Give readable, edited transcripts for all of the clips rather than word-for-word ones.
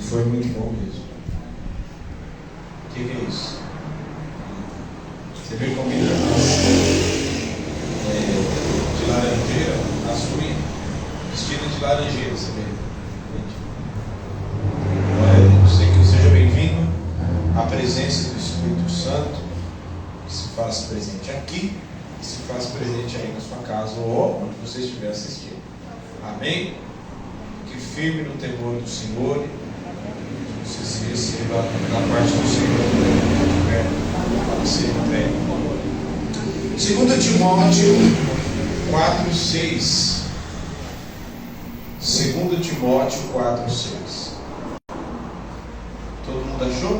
Foi muito bom mesmo. O que é isso? Você viu comida de laranjeira, açúcar, vestida de laranjeira, você vê? Seja bem-vindo à presença do Espírito Santo, que se faz presente aqui, que se faz presente aí na sua casa ou onde você estiver assistindo. Amém? Que firme no temor do Senhor, que você se receba da parte do Senhor, para ser entregue. 2 Timóteo 4:6. 2 Timóteo 4:6. Todo mundo achou?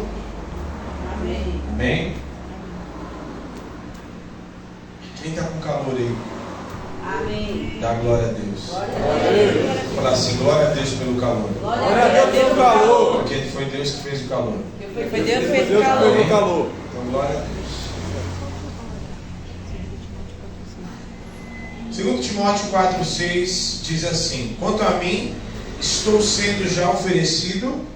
Amém. Amém? Quem está com calor aí? Amém. Dá glória a Deus. Glória a Deus. Fala assim, glória a Deus pelo calor. Glória a Deus pelo calor. Porque foi Deus que fez o calor. Foi Deus que fez o calor. Então, glória a Deus. 2 Timóteo 4:6 diz assim: quanto a mim, estou sendo já oferecido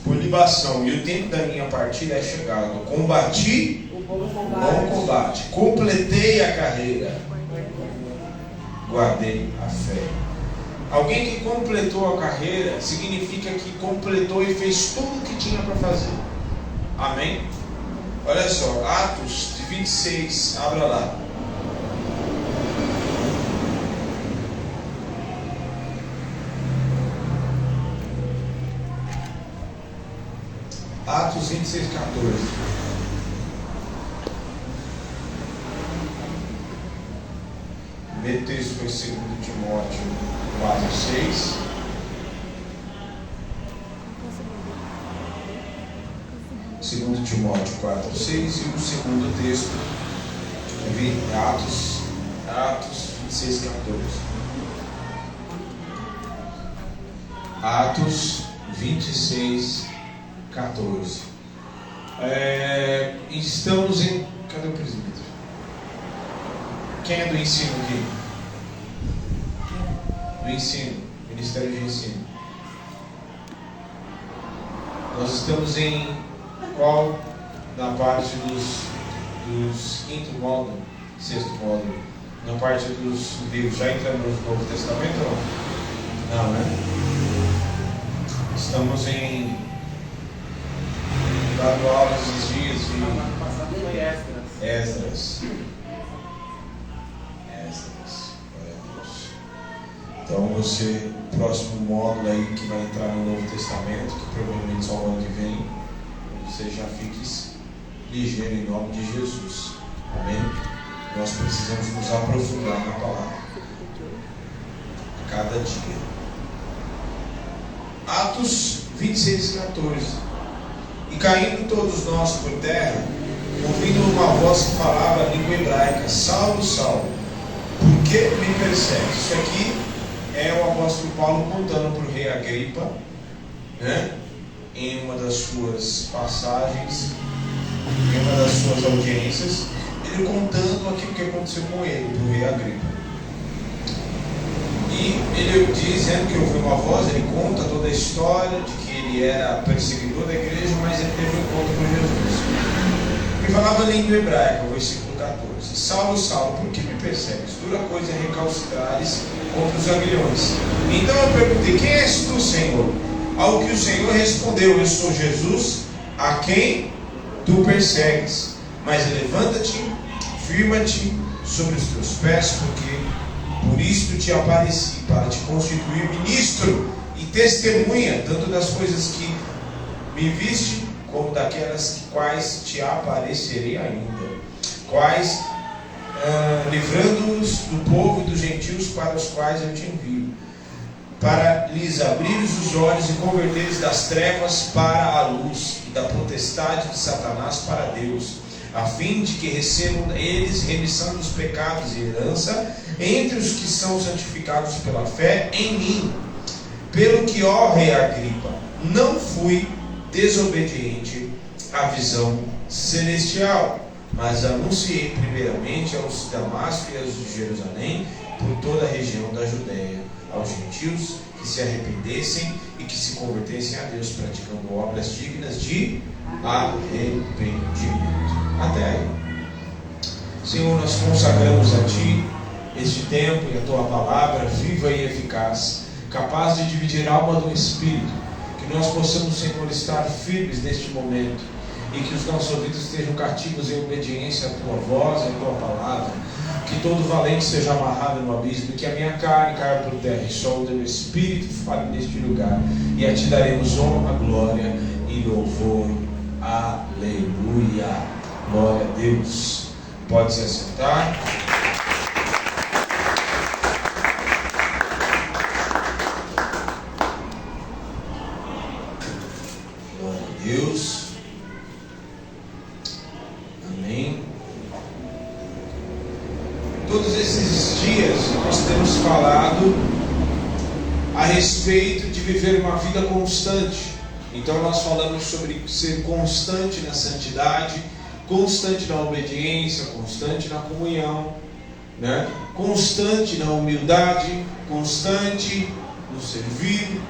por libação, e o tempo da minha partida é chegado. Combati O bom bom combate, completei a carreira, guardei a fé. Alguém que completou a carreira significa que completou e fez tudo o que tinha para fazer. Amém? Olha só, Atos 26, abra lá. Atos 26, 14. O primeiro texto foi 2 Timóteo 4:6. Segundo Timóteo 4:6 e o segundo texto é Atos 26, 14. Atos 26, 14. Estamos em... Cadê o presbítero? Quem é do ensino aqui? Do ensino, Ministério de Ensino. Nós estamos em qual? Na parte dos quinto módulo, sexto módulo. Na parte dos livros. Já entramos no Novo Testamento ou não? Não, né? Estamos em... dando aula esses dias de... Semana passada foi Esdras. Glória a Deus. Então você, próximo módulo aí que vai entrar no Novo Testamento, que provavelmente só o ano que vem, você já fique ligeiro em nome de Jesus. Amém? Nós precisamos nos aprofundar na palavra a cada dia. Atos 26, 14. E caindo todos nós por terra, ouvindo uma voz que falava a língua hebraica: Saulo, Saulo, por que me persegue? Isso aqui é o apóstolo Paulo contando para o rei Agripa, né? Em uma das suas passagens, em uma das suas audiências, ele contando aquilo que aconteceu com ele, para o rei Agripa. E ele dizendo que ouviu uma voz, ele conta toda a história de que ele era perseguidor da igreja, mas ele teve um encontro com Jesus. E falava a língua hebraica, versículo 14: Saulo, Saulo, por que me persegues? Dura coisa é recalcitrares contra os aguilhões. Então eu perguntei: quem és tu, Senhor? Ao que o Senhor respondeu: eu sou Jesus, a quem tu persegues. Mas levanta-te, firma-te sobre os teus pés, porque por isto te apareci, para te constituir ministro e testemunha, tanto das coisas que me viste, como daquelas quais te aparecerei ainda, quais livrando-os do povo e dos gentios para os quais eu te envio, para lhes abrires os olhos e converteres das trevas para a luz, e da potestade de Satanás para Deus, a fim de que recebam eles remissão dos pecados e herança entre os que são santificados pela fé em mim. Pelo que, ó rei Agripa, não fui desobediente à visão celestial, mas anunciei primeiramente aos de Damasco e aos de Jerusalém, por toda a região da Judéia, aos gentios que se arrependessem e que se convertessem a Deus, praticando obras dignas de arrependimento. Até aí. Senhor, nós consagramos a Ti este tempo e a Tua palavra viva e eficaz, capaz de dividir a alma do Espírito. Que nós possamos, Senhor, estar firmes neste momento e que os nossos ouvidos estejam cativos em obediência à Tua voz e à Tua palavra. Que todo valente seja amarrado no abismo, que a minha carne caia por terra e só o Teu Espírito fale neste lugar. E a Ti daremos honra, glória e louvor. Aleluia. Glória a Deus. Pode se assentar. Glória a Deus. Amém. Todos esses dias nós temos falado a respeito de viver uma vida constante. Então nós falamos sobre ser constante na santidade, constante na obediência, constante na comunhão, né? Constante na humildade, constante no servir,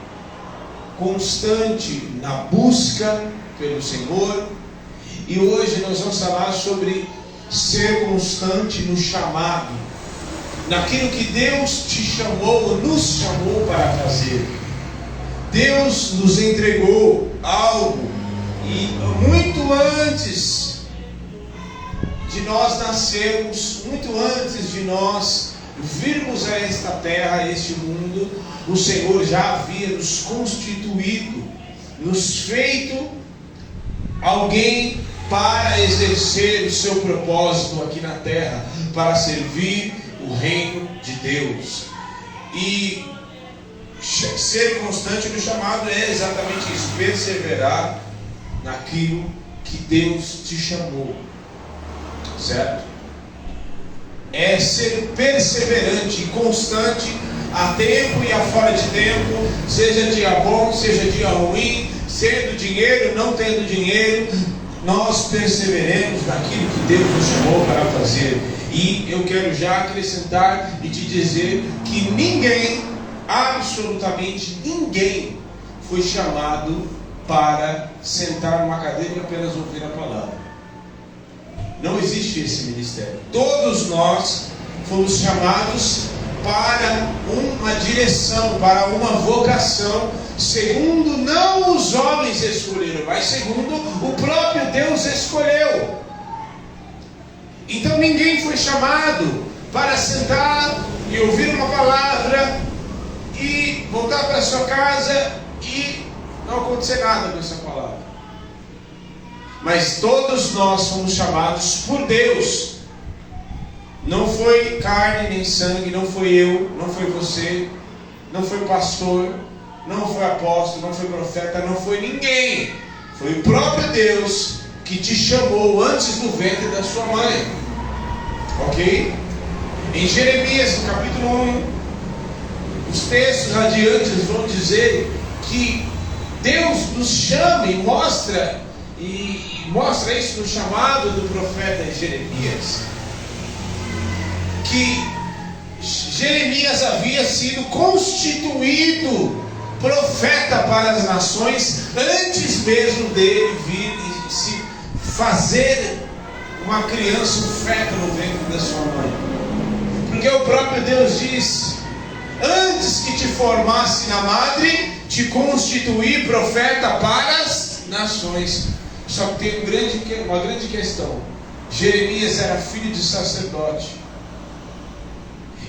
constante na busca pelo Senhor. E hoje nós vamos falar sobre ser constante no chamado, naquilo que Deus te chamou, nos chamou para fazer. Deus nos entregou algo e muito antes de nós nascermos, muito antes de nós virmos a esta terra, a este mundo, o Senhor já havia nos constituído, nos feito alguém para exercer o seu propósito aqui na terra, para servir o reino de Deus. E ser constante no chamado é exatamente isso, perseverar naquilo que Deus te chamou, certo? É ser perseverante e constante a tempo e a fora de tempo, seja dia bom, seja dia ruim, tendo dinheiro, não tendo dinheiro, nós perseveremos naquilo que Deus nos chamou para fazer. E eu quero já acrescentar e te dizer que ninguém, absolutamente ninguém, foi chamado para sentar numa cadeira e apenas ouvir a palavra. Não existe esse ministério. Todos nós fomos chamados para uma direção, para uma vocação, segundo não os homens escolheram, mas segundo o próprio Deus escolheu. Então ninguém foi chamado para sentar e ouvir uma palavra e voltar para sua casa e não acontecer nada com essa palavra. Mas todos nós fomos chamados por Deus. Não foi carne nem sangue, não foi eu, não foi você, não foi pastor, não foi apóstolo, não foi profeta, não foi ninguém. Foi o próprio Deus que te chamou antes do ventre da sua mãe. Ok? Em Jeremias, no capítulo 1, os textos adiantes vão dizer que Deus nos chama e mostra isso no chamado do profeta Jeremias, que Jeremias havia sido constituído profeta para as nações antes mesmo dele vir e se fazer uma criança, um feto no ventre da sua mãe. Porque o próprio Deus diz: antes que te formasse na madre, te constituí profeta para as nações. Só que tem uma grande questão. Jeremias era filho de sacerdote,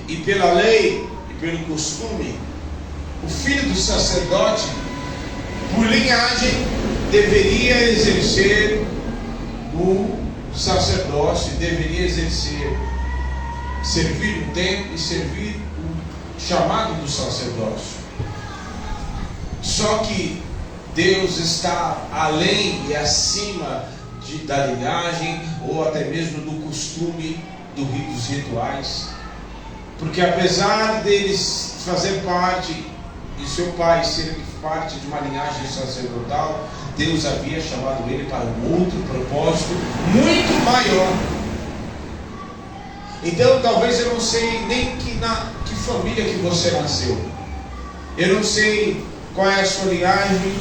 e pela lei e pelo costume, o filho do sacerdote, por linhagem, deveria exercer o sacerdócio, deveria exercer, servir o templo e servir o chamado do sacerdócio. Só que Deus está além e acima da linhagem, ou até mesmo do costume, dos rituais. Porque apesar deles fazer parte, e seu pai ser parte de uma linhagem sacerdotal, Deus havia chamado ele para um outro propósito muito maior. Então talvez eu não sei nem que família que você nasceu. Eu não sei qual é a sua linhagem,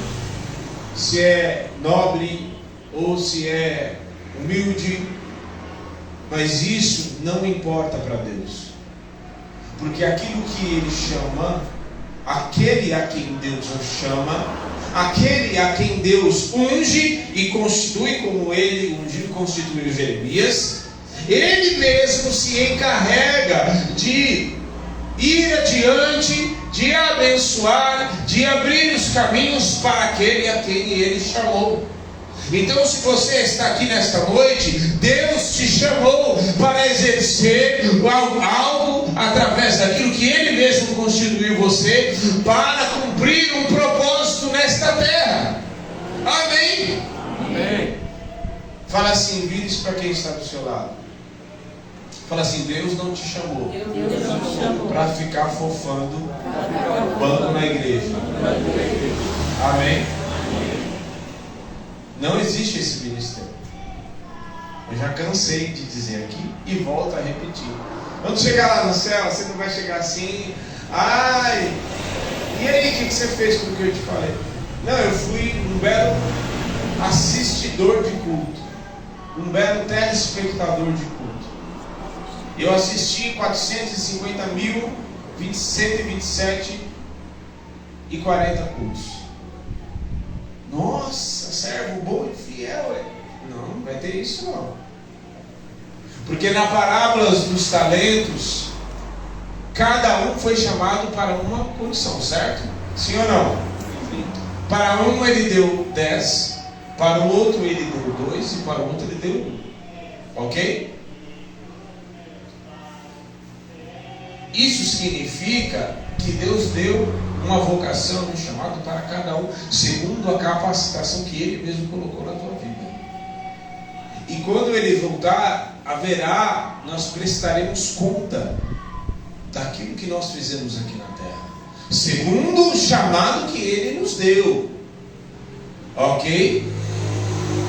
se é nobre ou se é humilde, mas isso não importa para Deus, porque aquilo que Ele chama, aquele a quem Deus o chama, aquele a quem Deus unge e constitui, como Ele ungiu e constituiu Jeremias, Ele mesmo se encarrega de ir adiante, de abençoar, de abrir os caminhos para aquele a quem Ele chamou. Então, se você está aqui nesta noite, Deus te chamou para exercer algo através daquilo que Ele mesmo constituiu você, para cumprir um propósito nesta terra. Amém? Amém. Fala assim, vire isso para quem está do seu lado. Fala assim, Deus não te chamou para ficar fofando banco na igreja. Amém? Não existe esse ministério. Eu já cansei de dizer aqui e volto a repetir. Quando chegar lá no céu, você não vai chegar assim, ai, e aí, o que você fez com o que eu te falei? Não, eu fui um belo assistidor de culto, um belo telespectador de culto. Eu assisti 450.127 e 40 cultos. Nossa, servo bom e fiel. Não vai ter isso não. Porque na parábola dos talentos, cada um foi chamado para uma condição, certo? Sim ou não? Para um ele deu 10, para o outro ele deu 2 e para o outro ele deu 1. Ok? Isso significa que Deus deu uma vocação, um chamado para cada um, segundo a capacitação que Ele mesmo colocou na tua vida. E quando Ele voltar, nós prestaremos conta daquilo que nós fizemos aqui na terra, segundo o chamado que Ele nos deu. Ok?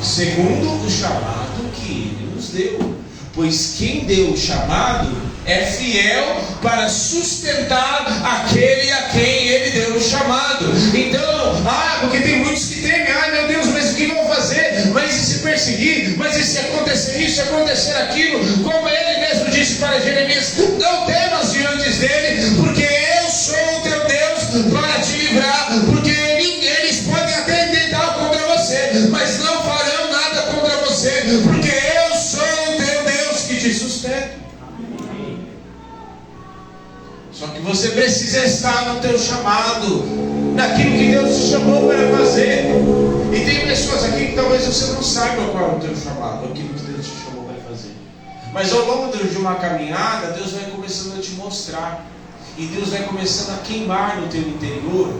Segundo o chamado que Ele nos deu. Pois quem deu o chamado é fiel para sustentar aquele a quem Ele deu o chamado. Então, porque tem muitos que temem, meu Deus, mas o que vão fazer? Mas e se perseguir? Mas e se acontecer isso, acontecer aquilo? Como Ele mesmo disse para Jeremias, não temas diante dele, porque eu sou o teu Deus para te livrar, porque eles podem até tentar contra você, mas não farão nada contra você, porque eu sou o teu Deus que te sustenta. Só que você precisa estar no teu chamado, naquilo que Deus te chamou para fazer. E tem pessoas aqui que talvez você não saiba qual é o teu chamado, aquilo que Deus te chamou para fazer. Mas ao longo de uma caminhada, Deus vai começando a te mostrar. E Deus vai começando a queimar no teu interior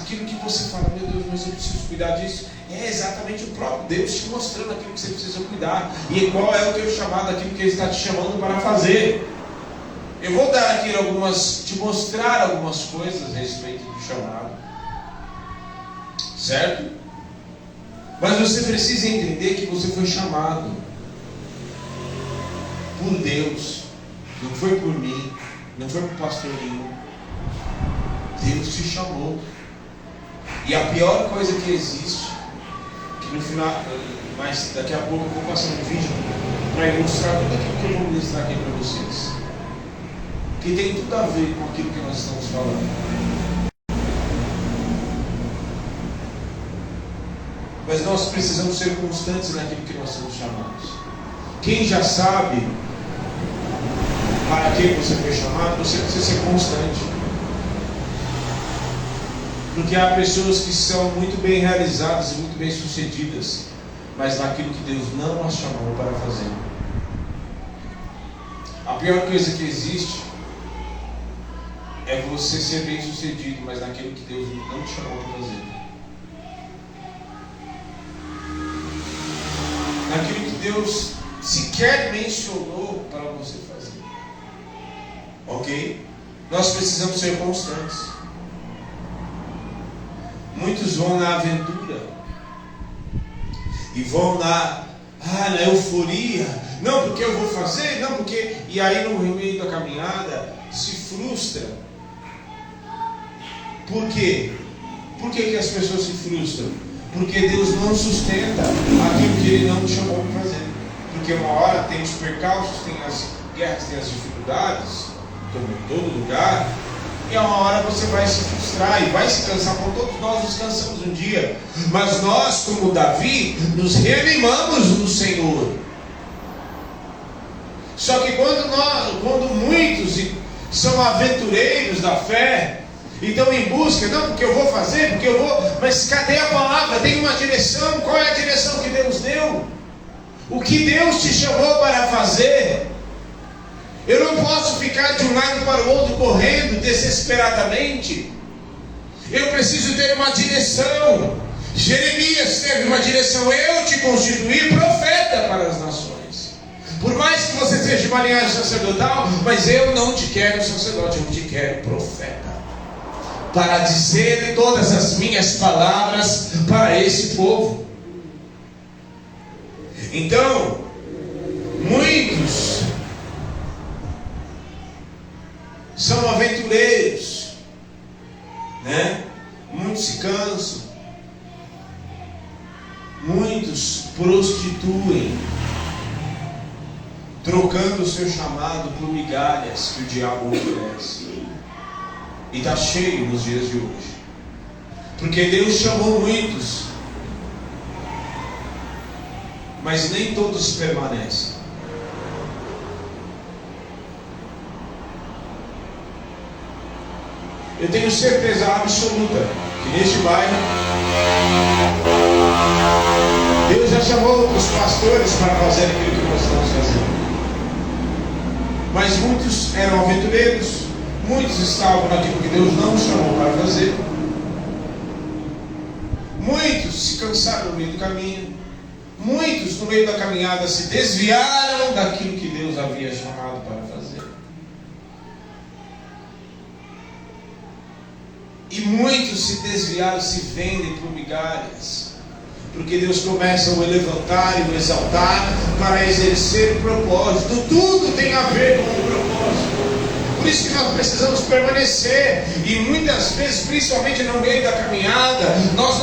aquilo que você fala, meu Deus, mas eu preciso cuidar disso. É exatamente o próprio Deus te mostrando aquilo que você precisa cuidar. E qual é o teu chamado, aquilo que Ele está te chamando para fazer. Eu vou dar aqui te mostrar algumas coisas a respeito do chamado. Certo? Mas você precisa entender que você foi chamado por Deus. Não foi por mim, não foi por pastorinho. Deus te chamou. E a pior coisa que existe, que no final, mas daqui a pouco eu vou passar um vídeo para ilustrar tudo aquilo que eu vou ministrar aqui para vocês, que tem tudo a ver com aquilo que nós estamos falando. Mas nós precisamos ser constantes naquilo que nós somos chamados. Quem já sabe para que você foi chamado, você precisa ser constante. Porque há pessoas que são muito bem realizadas e muito bem sucedidas, mas naquilo que Deus não as chamou para fazer. A pior coisa que existe é você ser bem sucedido, mas naquilo que Deus não te chamou para fazer. Naquilo que Deus sequer mencionou para você fazer. Ok? Nós precisamos ser constantes. Muitos vão na aventura e vão na euforia. Não, porque eu vou fazer, não, porque... E aí no meio da caminhada se frustra. Por quê? Por que as pessoas se frustram? Porque Deus não sustenta aquilo que Ele não te chamou para fazer. Porque uma hora tem os percalços, tem as guerras, tem as dificuldades, como em todo lugar, e a uma hora você vai se frustrar e vai se cansar, como todos nós nos cansamos um dia. Mas nós, como Davi, nos reanimamos no Senhor. Só que quando muitos são aventureiros da fé, e estão em busca, não, porque eu vou fazer, porque eu vou, mas cadê a palavra? Tem uma direção, qual é a direção que Deus deu? O que Deus te chamou para fazer? Eu não posso ficar de um lado para o outro correndo desesperadamente. Eu preciso ter uma direção. Jeremias teve uma direção: eu te constituí profeta para as nações. Por mais que você seja uma linhagem sacerdotal, mas eu não te quero sacerdote, eu te quero profeta, para dizer todas as minhas palavras para esse povo. Então, muitos são aventureiros, né? Muitos se cansam, muitos prostituem, trocando o seu chamado por migalhas que o diabo oferece. E está cheio nos dias de hoje, porque Deus chamou muitos, mas nem todos permanecem. Eu tenho certeza absoluta que neste bairro Deus já chamou os pastores para fazer aquilo que nós estamos fazendo, mas muitos eram aventureiros, muitos estavam naquilo que Deus não chamou para fazer, muitos se cansaram no meio do caminho, muitos no meio da caminhada se desviaram daquilo que Deus havia chamado para fazer. E muitos se desviaram, se vendem por migalhas, porque Deus começa a o levantar e o exaltar para exercer o propósito. Tudo tem a ver com o propósito. Por isso que nós precisamos permanecer. E muitas vezes, principalmente no meio da caminhada, nós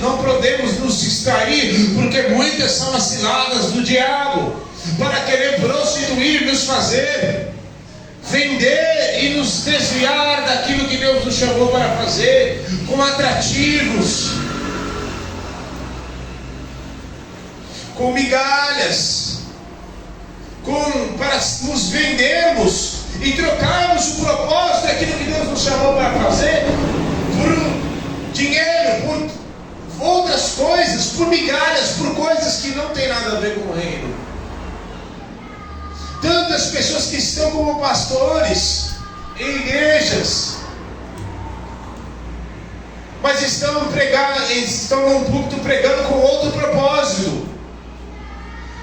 não podemos nos distrair, porque muitas são as ciladas do diabo para querer prostituir, nos fazer vender e nos desviar daquilo que Deus nos chamou para fazer, com atrativos, com migalhas, para nos vendermos e trocarmos o propósito daquilo que Deus nos chamou para fazer por dinheiro, por outras coisas, por migalhas, por coisas que não tem nada a ver com o reino. Tantas pessoas que estão como pastores em igrejas, mas estão num púlpito pregando com outro propósito,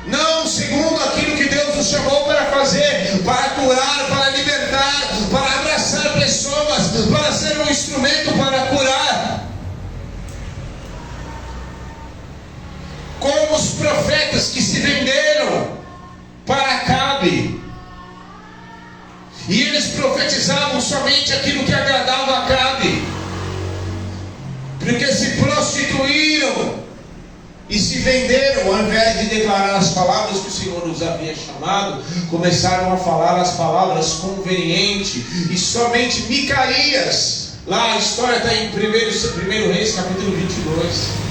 não segundo aquilo que Deus nos chamou para fazer, para curar, para libertar, para abraçar pessoas, para ser um instrumento para curar. Como os profetas que se venderam para Acabe, e eles profetizavam somente aquilo que agradava a Acabe, porque se prostituíram e se venderam. Ao invés de declarar as palavras que o Senhor nos havia chamado, começaram a falar as palavras convenientes, e somente Micaías, lá a história está em 1 Reis capítulo 22,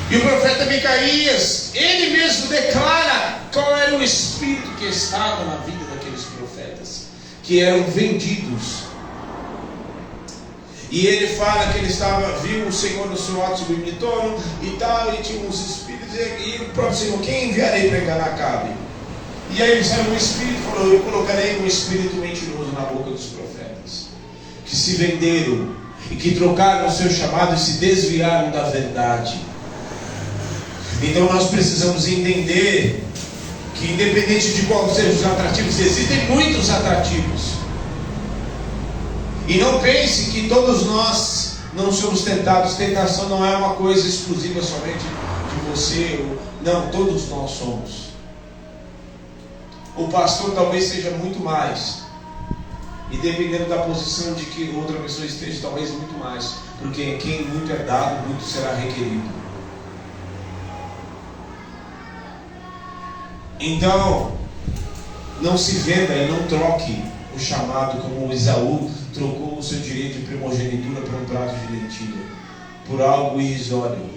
e o profeta Micaías, ele mesmo declara qual era o espírito que estava na vida daqueles profetas, que eram vendidos. E ele fala que ele viu o Senhor no seu alto sublime trono e tal, e tinha uns espíritos, e o próprio Senhor: quem enviarei para enganar Acabe? E aí saiu um espírito e falou: eu colocarei um espírito mentiroso na boca dos profetas, que se venderam e que trocaram o seu chamado e se desviaram da verdade. Então nós precisamos entender que, independente de qual sejam os atrativos, existem muitos atrativos. E não pense que todos nós não somos tentados. Tentação não é uma coisa exclusiva somente de você. Não, todos nós somos. O pastor talvez seja muito mais. E dependendo da posição de que outra pessoa esteja, talvez muito mais. Porque quem muito é dado, muito será requerido. Então, não se venda e não troque o chamado como Esaú trocou o seu direito de primogenitura por um prato de lentilha, por algo irrisório,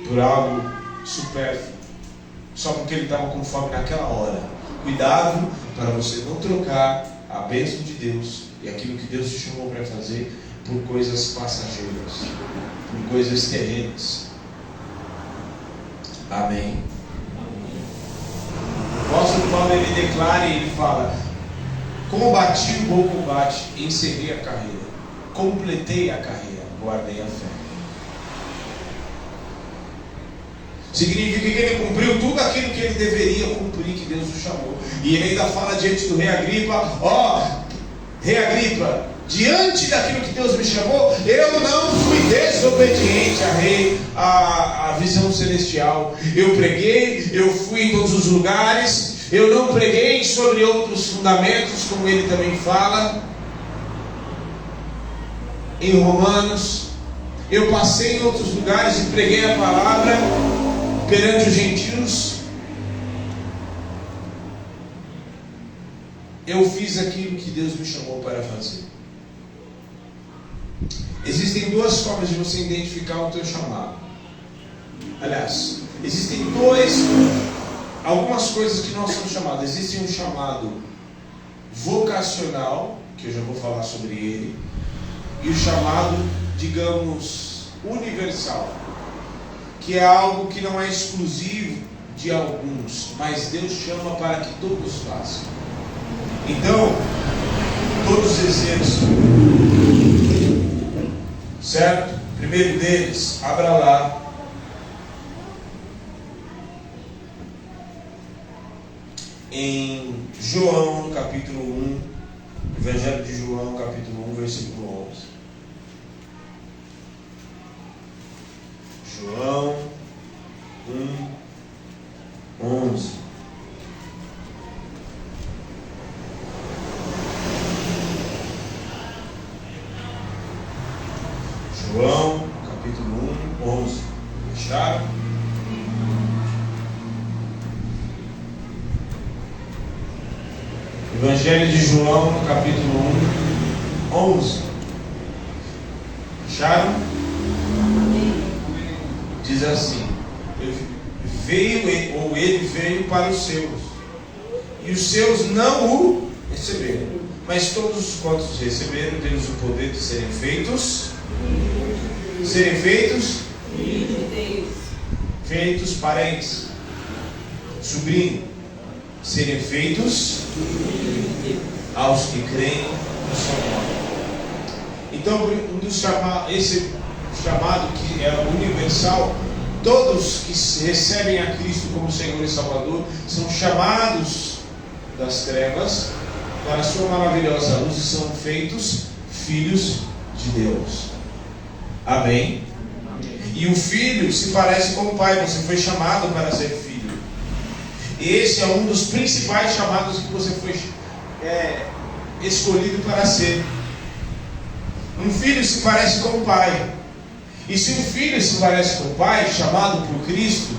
por algo supérfluo, só porque ele estava com fome naquela hora. Cuidado para você não trocar a bênção de Deus e aquilo que Deus te chamou para fazer por coisas passageiras, por coisas terrenas. Amém. O apóstolo Paulo, ele declara e ele fala: combati o bom combate, encerrei a carreira, completei a carreira, guardei a fé. Significa que ele cumpriu tudo aquilo que ele deveria cumprir, que Deus o chamou. E ele ainda fala diante do rei Agripa: rei Agripa, diante daquilo que Deus me chamou, eu não fui desobediente à visão celestial. Eu preguei, eu fui em todos os lugares, eu não preguei sobre outros fundamentos, como ele também fala em Romanos. Eu passei em outros lugares e preguei a palavra perante os gentios. Eu fiz aquilo que Deus me chamou para fazer. Existem duas formas de você identificar o teu chamado. Aliás, existem algumas coisas que nós somos chamados. Existe um chamado vocacional, que eu já vou falar sobre ele, e o chamado, digamos, universal, que é algo que não é exclusivo de alguns, mas Deus chama para que todos façam. Então, todos exerçam, certo? Primeiro deles, abra lá em João capítulo 1, Evangelho de João capítulo 1, versículo 11. João 1, 11. João capítulo 1, 11. Fecharam? Evangelho de João, no capítulo 1, 11. Fecharam? Diz assim: ele veio para os seus, e os seus não o receberam. Mas todos quantos receberam, deles o poder de serem feitos parentes, sobrinho, serem feitos aos que creem no seu nome. Então, esse chamado que é universal, todos que recebem a Cristo como Senhor e Salvador são chamados das trevas para a sua maravilhosa luz e são feitos filhos de Deus. Amém? E o filho se parece com o pai. Você foi chamado para ser filho. Esse é um dos principais chamados que você foi escolhido para ser. Um filho se parece com o pai. E se um filho se parece com o pai, chamado por Cristo,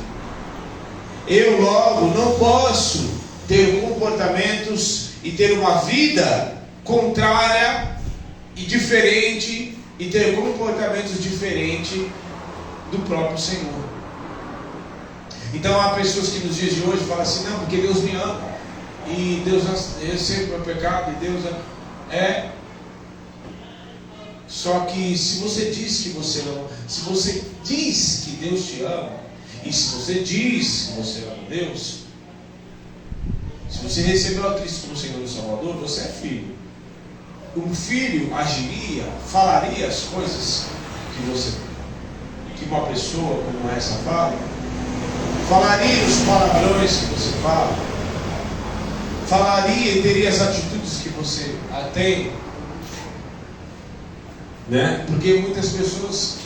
eu logo não posso ter comportamentos e ter uma vida contrária e diferente, e ter comportamentos diferentes do próprio Senhor. Então há pessoas que nos dias de hoje falam assim: não, porque Deus me ama, e Deus recebe o meu pecado, e Deus é. Só que se você diz que você não, se você diz que Deus te ama, e se você diz que você ama Deus, se você recebeu a Cristo como Senhor e Salvador, você é filho. Um filho agiria, falaria as coisas que uma pessoa como essa fala, falaria os palavrões que você fala, falaria e teria as atitudes que você tem. Né? Porque muitas pessoas,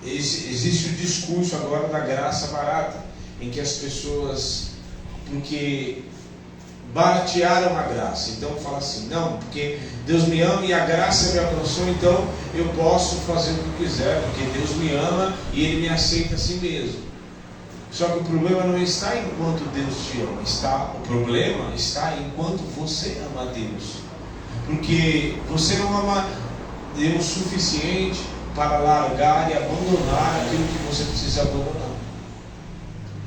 existe o discurso agora da graça barata, em que as pessoas, porque baratearam a graça. Então fala assim, não, porque Deus me ama e a graça me alcançou, então eu posso fazer o que eu quiser, porque Deus me ama e Ele me aceita assim mesmo. Só que o problema não está enquanto Deus te ama, o problema está enquanto você ama a Deus. Porque você não ama Deus o suficiente para largar e abandonar aquilo que você precisa abandonar.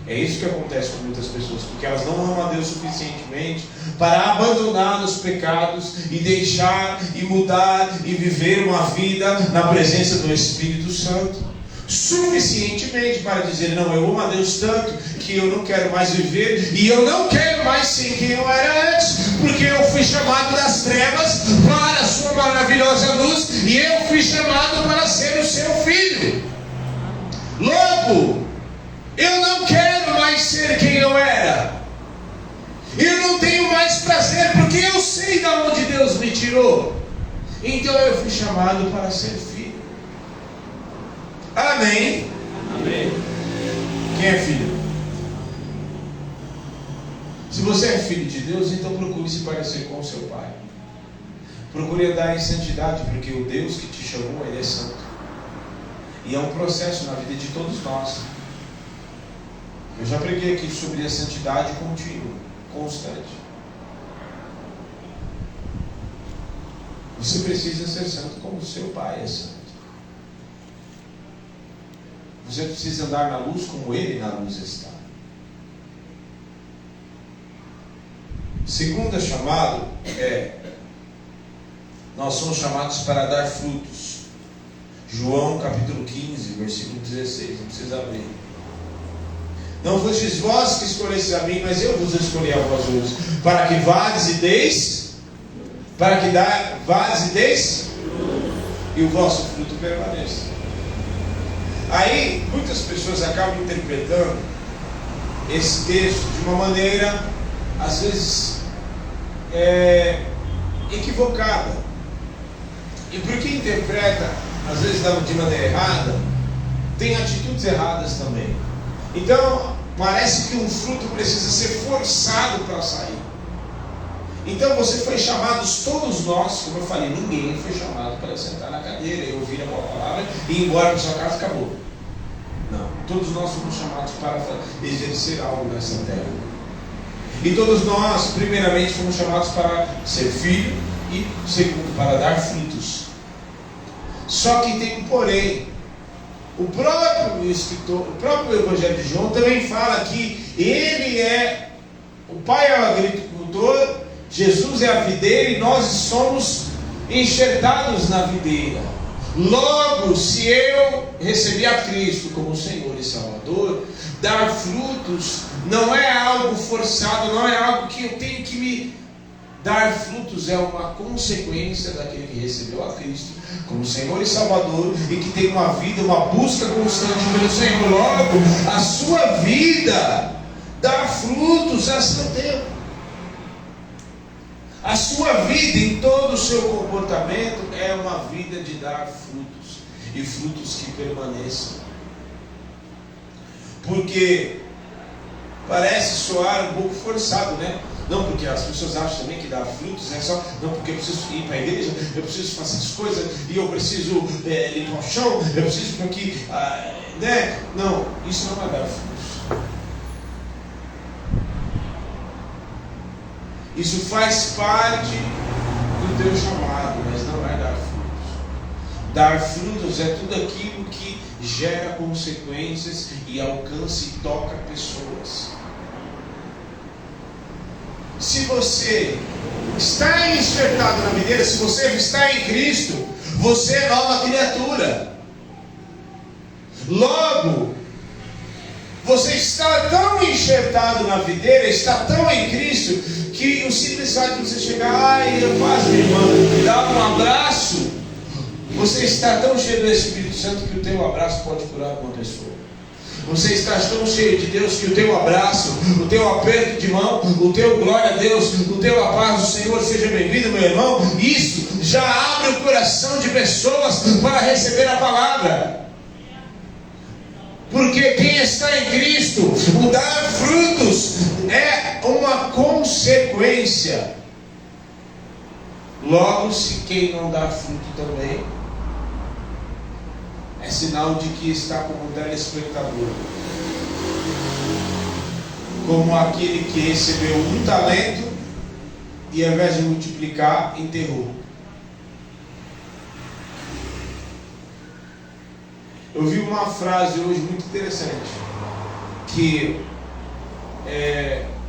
É isso que acontece com muitas pessoas, porque elas não amam a Deus suficientemente para abandonar os pecados e deixar e mudar e viver uma vida na presença do Espírito Santo. Suficientemente para dizer, não, eu amo a Deus tanto que eu não quero mais viver e eu não quero mais ser quem eu era antes, porque eu fui chamado das trevas para a sua maravilhosa luz e eu fui chamado para ser o seu filho. Logo, eu não quero mais ser quem eu era. Eu não tenho mais prazer, porque eu sei de onde Deus me tirou. Então eu fui chamado para ser filho. Amém? Amém. Quem é filho? Se você é filho de Deus, então procure se parecer com o seu pai. Procure andar em santidade, porque o Deus que te chamou, Ele é santo. E é um processo na vida de todos nós. Eu já preguei aqui sobre a santidade contínua, constante. Você precisa ser santo como o seu pai é santo. Você precisa andar na luz como Ele na luz está. Segundo chamado nós somos chamados para dar frutos. João capítulo 15, versículo 16, não precisa abrir. Não fostes vós que escolhestes a mim, mas eu vos escolhi a vós outros, para que vades e deis, e o vosso fruto permaneça. Aí, muitas pessoas acabam interpretando esse texto de uma maneira, às vezes, equivocada. E porque interpreta, às vezes, de maneira errada, tem atitudes erradas também. Então, parece que um fruto precisa ser forçado para sair. Então, você foi chamado, todos nós, como eu falei, ninguém foi chamado para sentar na cadeira e ouvir a palavra e ir embora para sua casa e acabou. Não, todos nós fomos chamados para exercer algo nessa terra. E todos nós, primeiramente, fomos chamados para ser filho e, segundo, para dar frutos. Só que tem um porém. O próprio escritor, o próprio Evangelho de João também fala que ele o Pai é o agricultor, Jesus é a videira e nós somos enxertados na videira. Logo, se eu receber a Cristo como Senhor e Salvador, dar frutos não é algo forçado, não é algo que eu tenho que me dar frutos, é uma consequência daquele que recebeu a Cristo como Senhor e Salvador e que tem uma vida, uma busca constante pelo Senhor. Logo, a sua vida dá frutos a seu tempo. A sua vida em todo o seu comportamento é uma vida de dar frutos e frutos que permaneçam. Porque parece soar um pouco forçado, né? Não, porque as pessoas acham também que dar frutos é só, não, porque eu preciso ir para a igreja, eu preciso fazer as coisas e eu preciso limpar o chão, eu preciso para que, né? Não, isso não é dar frutos. Isso faz parte do teu chamado, mas não é dar frutos. Dar frutos é tudo aquilo que gera consequências e alcança e toca pessoas. Se você está enxertado na videira, se você está em Cristo, você é nova criatura. Logo, você está tão enxertado na videira, está tão em Cristo, que o simples fato de você chegar, eu faço, minha irmã, dar um abraço, você está tão cheio do Espírito Santo que o teu abraço pode curar uma pessoa. Você está tão cheio de Deus que o teu abraço, o teu aperto de mão, o teu glória a Deus, o teu a paz do Senhor seja bem-vindo, meu irmão. Isso já abre o coração de pessoas para receber a palavra. Porque quem está em Cristo, o dar frutos é uma consequência. Logo, se quem não dá fruto também, é sinal de que está como um telespectador, como aquele que recebeu um talento e ao invés de multiplicar, enterrou. Eu vi uma frase hoje muito interessante, que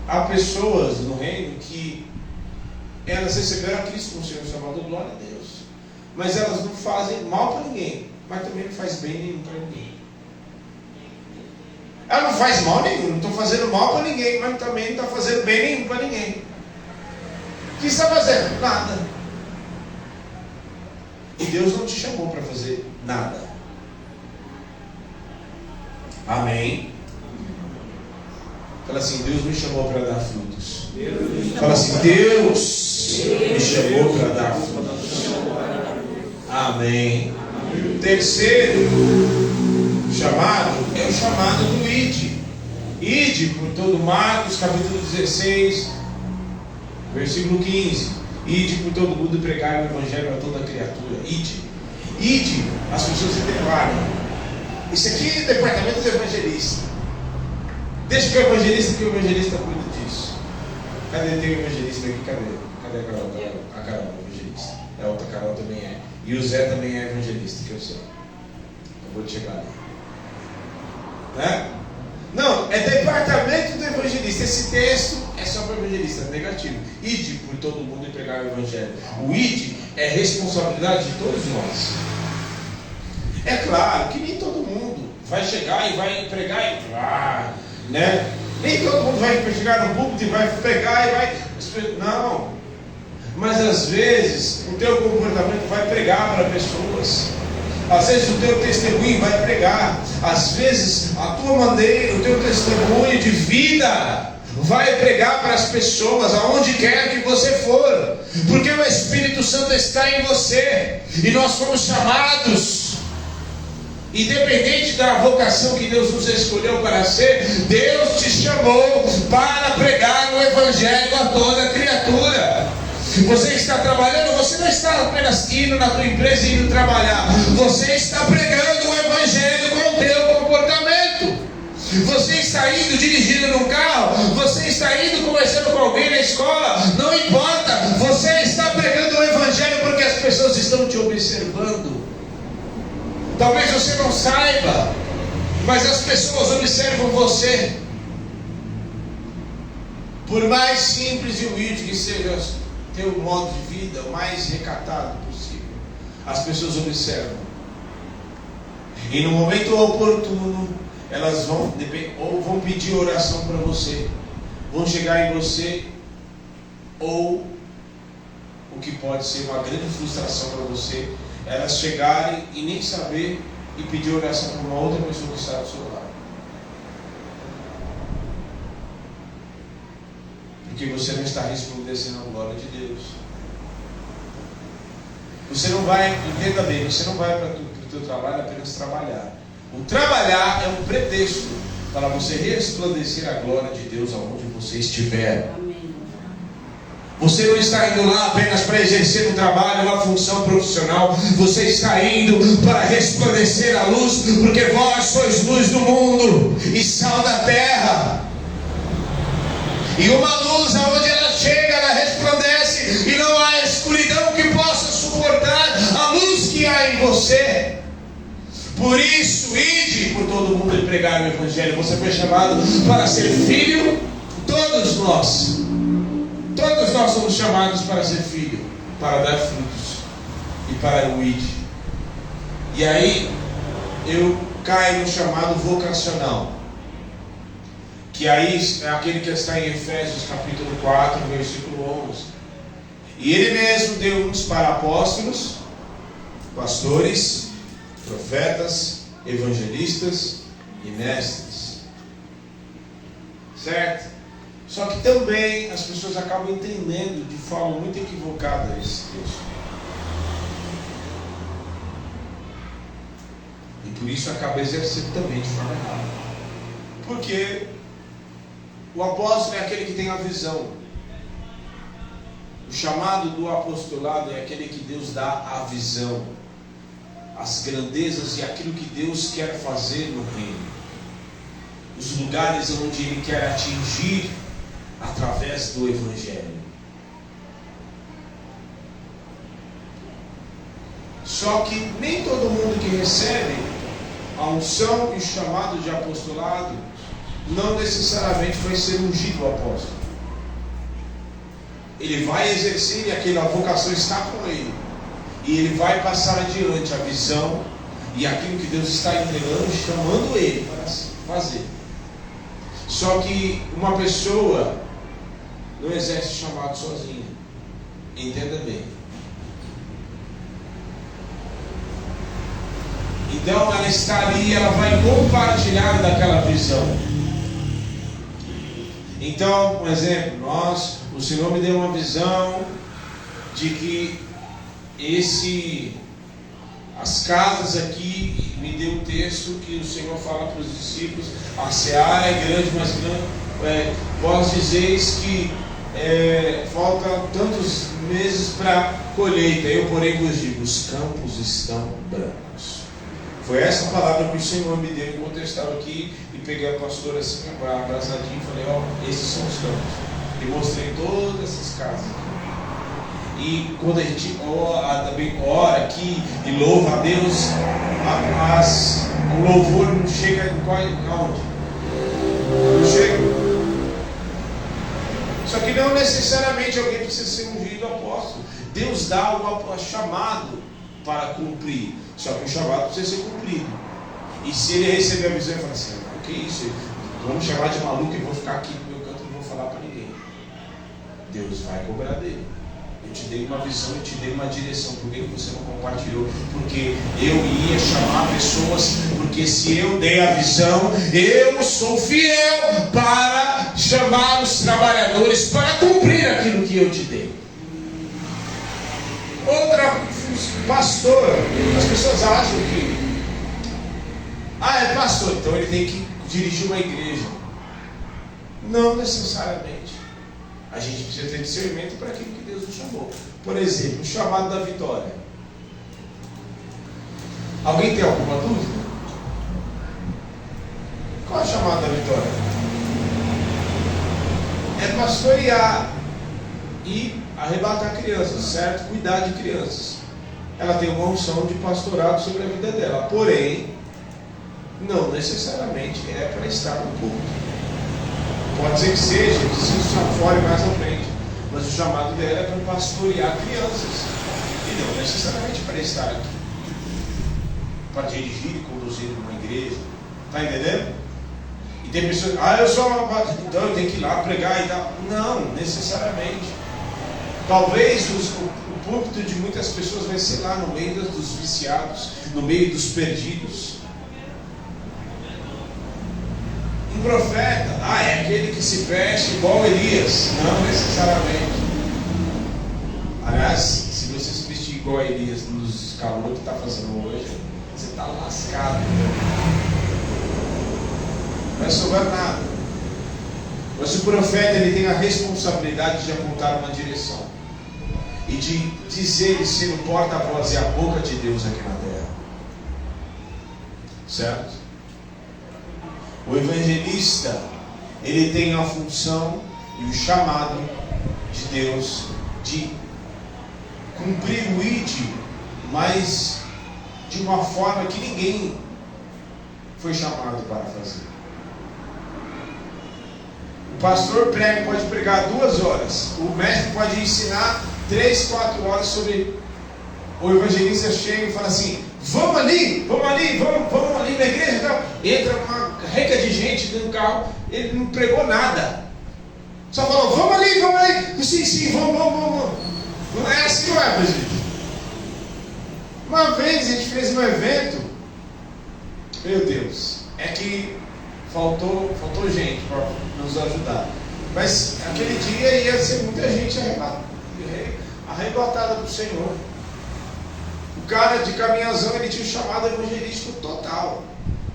há pessoas no reino que elas receberam a Cristo como Senhor e Salvador, glória a Deus, mas elas não fazem mal para ninguém, mas também não faz bem nenhum para ninguém. Ela não faz mal nenhum, não estou fazendo mal para ninguém, mas também não está fazendo bem nenhum para ninguém. O que está fazendo? Nada. E Deus não te chamou para fazer nada. Amém? Fala assim, Deus me chamou para dar frutos. Fala assim, Deus me chamou para dar frutos. Amém. Terceiro chamado é o chamado do Ide. Ide por todo Marcos, capítulo 16, versículo 15. Ide por todo mundo e pregai o evangelho a toda criatura. Ide. Ide, as pessoas se preparam. Isso aqui é o departamento do evangelista. Deixa que o evangelista cuida disso. Cadê? Tem o evangelista aqui? Cadê a Carol? A Carol é evangelista. A outra Carol também é. E o Zé também é evangelista, que eu sei. Acabou de chegar ali. Né? Não, é departamento do evangelista. Esse texto é só para o evangelista, é negativo. Ide por todo mundo e pregar o evangelho. O ide é responsabilidade de todos nós. É claro que nem todo mundo vai chegar e vai pregar e né? Nem todo mundo vai chegar no púlpito e vai pregar e vai... Não. Mas às vezes o teu comportamento vai pregar para pessoas. Às vezes o teu testemunho vai pregar. Às vezes a tua maneira, o teu testemunho de vida vai pregar para as pessoas aonde quer que você for. Porque o Espírito Santo está em você. E nós fomos chamados, independente da vocação que Deus nos escolheu para ser, Deus te chamou para pregar o Evangelho a toda criatura. Você está trabalhando, você não está apenas indo na tua empresa e indo trabalhar. Você está pregando o Evangelho com o teu comportamento. Você está indo dirigindo num carro, você está indo conversando com alguém na escola, não importa. Você está pregando o Evangelho porque as pessoas estão te observando. Talvez você não saiba, mas as pessoas observam você. Por mais simples e humilde que seja teu modo de vida, o mais recatado possível, as pessoas observam. E no momento oportuno, elas vão pedir oração para você, vão chegar em você, ou o que pode ser uma grande frustração para você, elas chegarem e nem saber e pedir oração para uma outra pessoa que está do seu lado. Porque você não está resplandecendo a glória de Deus. Você não vai, entenda bem, você não vai para o teu trabalho apenas trabalhar. O trabalhar é um pretexto para você resplandecer a glória de Deus aonde você estiver. Você não está indo lá apenas para exercer um trabalho, uma função profissional. Você está indo para resplandecer a luz, porque vós sois luz do mundo e sal da terra. E uma luz aonde ela chega, ela resplandece, e não há escuridão que possa suportar a luz que há em você. Por isso, ide por todo mundo e pregar o Evangelho. Você foi chamado para ser filho. Todos nós somos chamados para ser filho, para dar frutos e para o ide. E aí eu caio no chamado vocacional, que aí é aquele que está em Efésios capítulo 4, versículo 11. E ele mesmo deu uns para apóstolos, pastores, profetas, evangelistas e mestres. Certo? Só que também as pessoas acabam entendendo de forma muito equivocada esse texto. E por isso acaba exercendo também de forma errada. Porque o apóstolo é aquele que tem a visão. O chamado do apostolado é aquele que Deus dá a visão, as grandezas e aquilo que Deus quer fazer no reino, os lugares onde Ele quer atingir através do Evangelho. Só que nem todo mundo que recebe a unção e o chamado de apostolado não necessariamente vai ser ungido apóstolo. Ele vai exercer e aquela vocação está com ele. E ele vai passar adiante a visão e aquilo que Deus está entregando, chamando ele para fazer. Só que uma pessoa não exerce chamado sozinha. Entenda bem. Então ela está ali, ela vai compartilhar daquela visão. Então, por exemplo, o Senhor me deu uma visão de que as casas aqui, me deu um texto que o Senhor fala para os discípulos: a seara é grande, mas vós dizeis que faltam tantos meses para colheita. Eu, porém, vos digo: os campos estão brancos. Foi essa palavra que o Senhor me deu enquanto eu estava aqui, e peguei a pastora assim, abraçadinho, e falei: esses são os campos. E mostrei todas essas casas. E quando a gente também ora aqui e louva a Deus, o louvor não chega aonde? Não chega. Só que não necessariamente alguém precisa ser ungido apóstolo. Deus dá o chamado para cumprir. Só que o chamado precisa ser cumprido. E se ele receber a visão e falar assim: o que é isso? Vamos chamar de maluco e vou ficar aqui no meu canto e não vou falar para ninguém. Deus vai cobrar dele. Eu te dei uma visão, eu te dei uma direção. Por que você não compartilhou? Porque eu ia chamar pessoas. Porque se eu dei a visão, eu sou fiel para chamar os trabalhadores para cumprir aquilo que eu te dei. Pastor, as pessoas acham que é pastor, então ele tem que dirigir uma igreja. Não necessariamente. A gente precisa ter discernimento para aquilo que Deus nos chamou. Por exemplo, o chamado da vitória. Alguém tem alguma dúvida? Qual é o chamado da vitória? É pastorear e arrebatar crianças, certo? Cuidar de crianças. Ela tem uma unção de pastorado sobre a vida dela, porém, não necessariamente é para estar no culto. Pode ser que seja, que se afore mais à frente, mas o chamado dela é para pastorear crianças, e não necessariamente para estar aqui, para dirigir e conduzir uma igreja. Está entendendo? E tem pessoas: eu sou uma, então eu tenho que ir lá pregar e tal. Não necessariamente. Talvez o púlpito de muitas pessoas vai ser lá no meio dos viciados, no meio dos perdidos. Um profeta, é aquele que se veste igual Elias. Não necessariamente. Aliás, se você se vestir igual Elias nos calor que está fazendo hoje, você está lascado. Não vai sobrar nada. Mas o profeta, ele tem a responsabilidade de apontar uma direção e de dizer e ser o porta-voz e a boca de Deus aqui na terra. Certo? O evangelista, ele tem a função e o chamado de Deus de cumprir o ID, mas de uma forma que ninguém foi chamado para fazer. O pastor pode pregar 2 horas, o mestre pode ensinar 3, 4 horas sobre. O evangelista chega e fala assim: vamos ali na igreja, tal. Entra uma reca de gente dentro do carro, ele não pregou nada, só falou: vamos ali, sim, vamos. Não é assim, não é, gente? Uma vez a gente fez um evento, meu Deus, é que faltou gente para nos ajudar, mas aquele dia ia ser muita gente arrebatada do Senhor. cara de caminhãozão, ele tinha um chamado evangelístico total.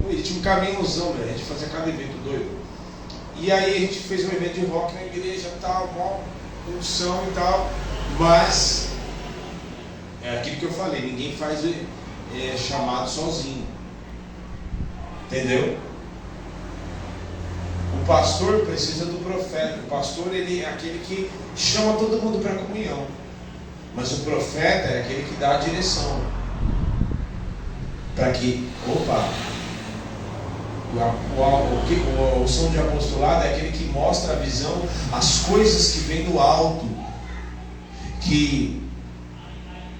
Ele tinha um caminhãozão, velho. A gente fazia cada evento doido. E aí a gente fez um evento de rock na igreja, tal, mó unção e tal. Mas é aquilo que eu falei, ninguém faz chamado sozinho. Entendeu? O pastor precisa do profeta. O pastor, ele é aquele que chama todo mundo para a comunhão. Mas o profeta é aquele que dá a direção. Para que, o som de apostolado é aquele que mostra a visão, as coisas que vêm do alto,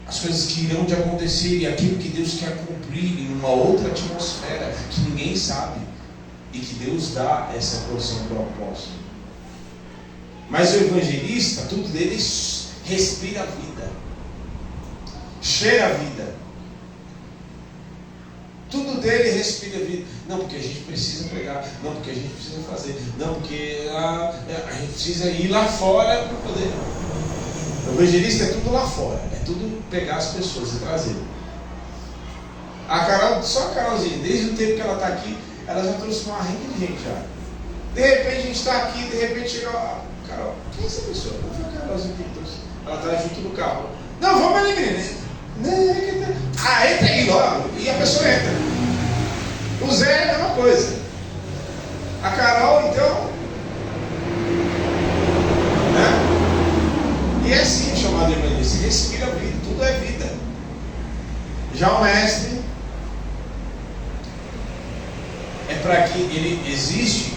as coisas que irão de acontecer e aquilo que Deus quer cumprir em uma outra atmosfera que ninguém sabe e que Deus dá essa porção para o apóstolo. Mas o evangelista, tudo dele respira a vida, cheira a vida, tudo dele respira a vida. Não porque a gente precisa pregar, não porque a gente precisa fazer, não porque a gente precisa ir lá fora para poder. O evangelista é tudo lá fora, é tudo pegar as pessoas e trazer. A Carol, só a Carolzinha, desde o tempo que ela está aqui, ela já trouxe uma renda de gente já. De repente a gente está aqui, de repente chega a Carol, quem é essa pessoa? Não foi a Carolzinha que trouxe. Ela está junto no carro. Não, vamos ali, menina. Entra aí logo. E a pessoa entra. O Zé é a mesma coisa. A Carol, então, né? E é assim o chamado evangelista. Respira a vida, tudo é vida. Já o mestre é para que ele existe,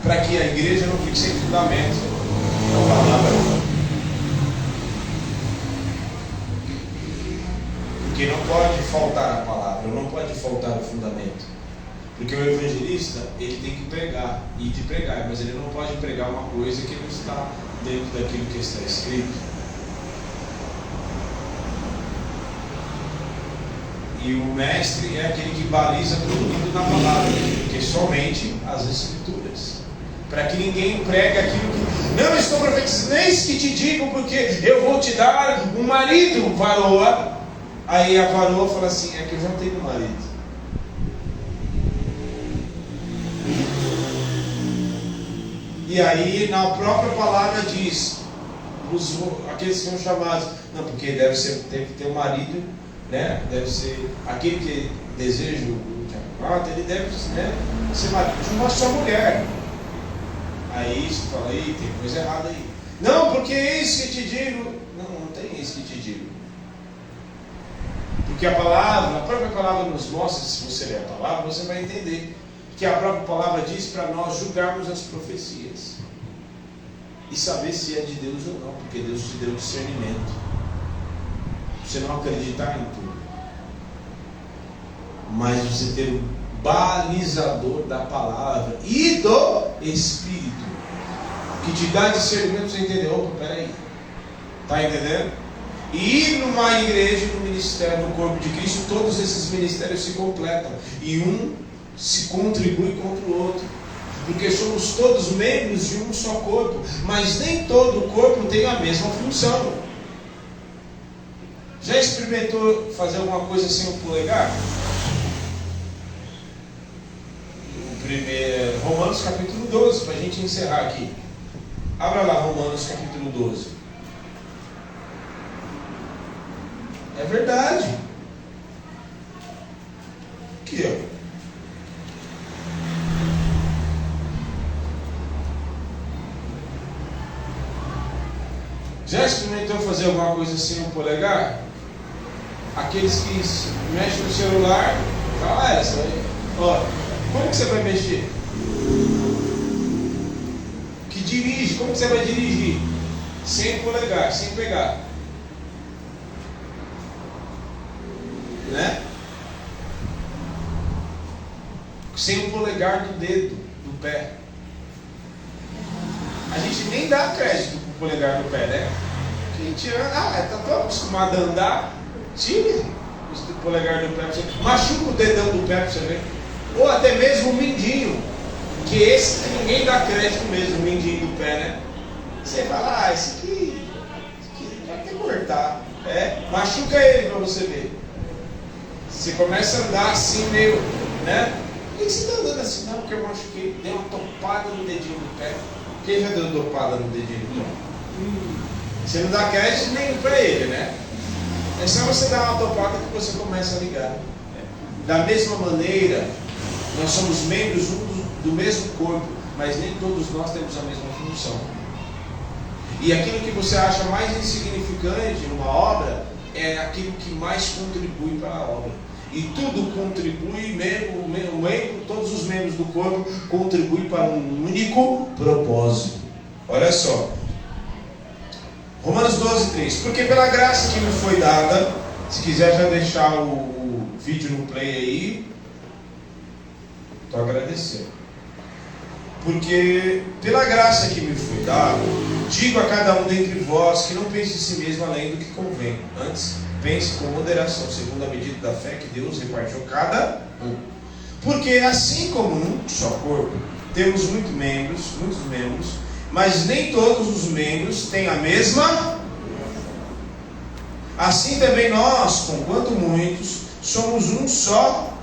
para que a igreja não fique sem fundamento. Não palavra. Porque não pode faltar a palavra, não pode faltar o fundamento. Porque o evangelista, ele tem que pregar, e de pregar, mas ele não pode pregar uma coisa que não está dentro daquilo que está escrito. E o mestre é aquele que baliza todo mundo na palavra, porque somente as escrituras. Para que ninguém pregue aquilo que... Não estou profetizando, nem isso que te digo, porque eu vou te dar um marido, varoa. Aí a varoa fala assim, é que eu já tenho um marido. E aí na própria palavra diz, aqueles que são chamados, não, porque tem que ter um marido, né? Deve ser aquele que deseja o diaconato, ele deve, né, ser marido de uma só mulher. Aí você fala, aí tem coisa errada aí. Não, porque é isso que te digo. Não tem isso que te digo. Porque a própria palavra nos mostra, se você ler a palavra, você vai entender que a própria palavra diz para nós julgarmos as profecias e saber se é de Deus ou não, porque Deus te deu discernimento. Você não acreditar em tudo, mas você ter o balizador da palavra e do Espírito, que te dá discernimento para você entender. Opa, peraí, está entendendo? E numa igreja, no ministério, no corpo de Cristo, todos esses ministérios se completam e um se contribui contra o outro, porque somos todos membros de um só corpo, mas nem todo o corpo tem a mesma função. Já experimentou fazer alguma coisa sem o polegar? Romanos capítulo 12, para a gente encerrar aqui. Abra lá Romanos capítulo 12. É verdade. Aqui, ó. Já experimentou fazer alguma coisa sem o polegar? Aqueles que mexem no celular, essa aí. Ó, como que você vai mexer? Que dirige, como que você vai dirigir? Sem o polegar, sem pegar. Né? Sem o polegar do dedo, do pé. A gente nem dá crédito pro polegar do pé, né? Porque a gente tá tão acostumado a andar, tira o polegar do pé, você machuca o dedão do pé pra você ver. Ou até mesmo o mindinho, que esse ninguém dá crédito mesmo, o mindinho do pé, né? Você fala, esse aqui vai ter que cortar. Machuca ele pra você ver. Você começa a andar assim meio, né? Por que você está andando assim? Não, porque eu machuquei, dei uma topada no dedinho do pé. Quem já deu topada no dedinho do pé? Você não dá crédito nenhum para ele, né? É só você dar uma topada que você começa a ligar. Da mesma maneira, nós somos membros do mesmo corpo, mas nem todos nós temos a mesma função. E aquilo que você acha mais insignificante numa obra é aquilo que mais contribui para a obra. E tudo contribui, todos os membros do corpo contribuem para um único propósito. Olha só. Romanos 12:3. Porque pela graça que me foi dada, se quiser já deixar o vídeo no play aí, estou agradecendo. Porque pela graça que me foi dada, digo a cada um dentre vós que não pense de si mesmo além do que convém. Antes, pense com moderação, segundo a medida da fé que Deus repartiu a cada um. Porque assim como um só corpo, temos muitos membros, mas nem todos os membros têm a mesma. Assim também nós, conquanto muitos, somos um só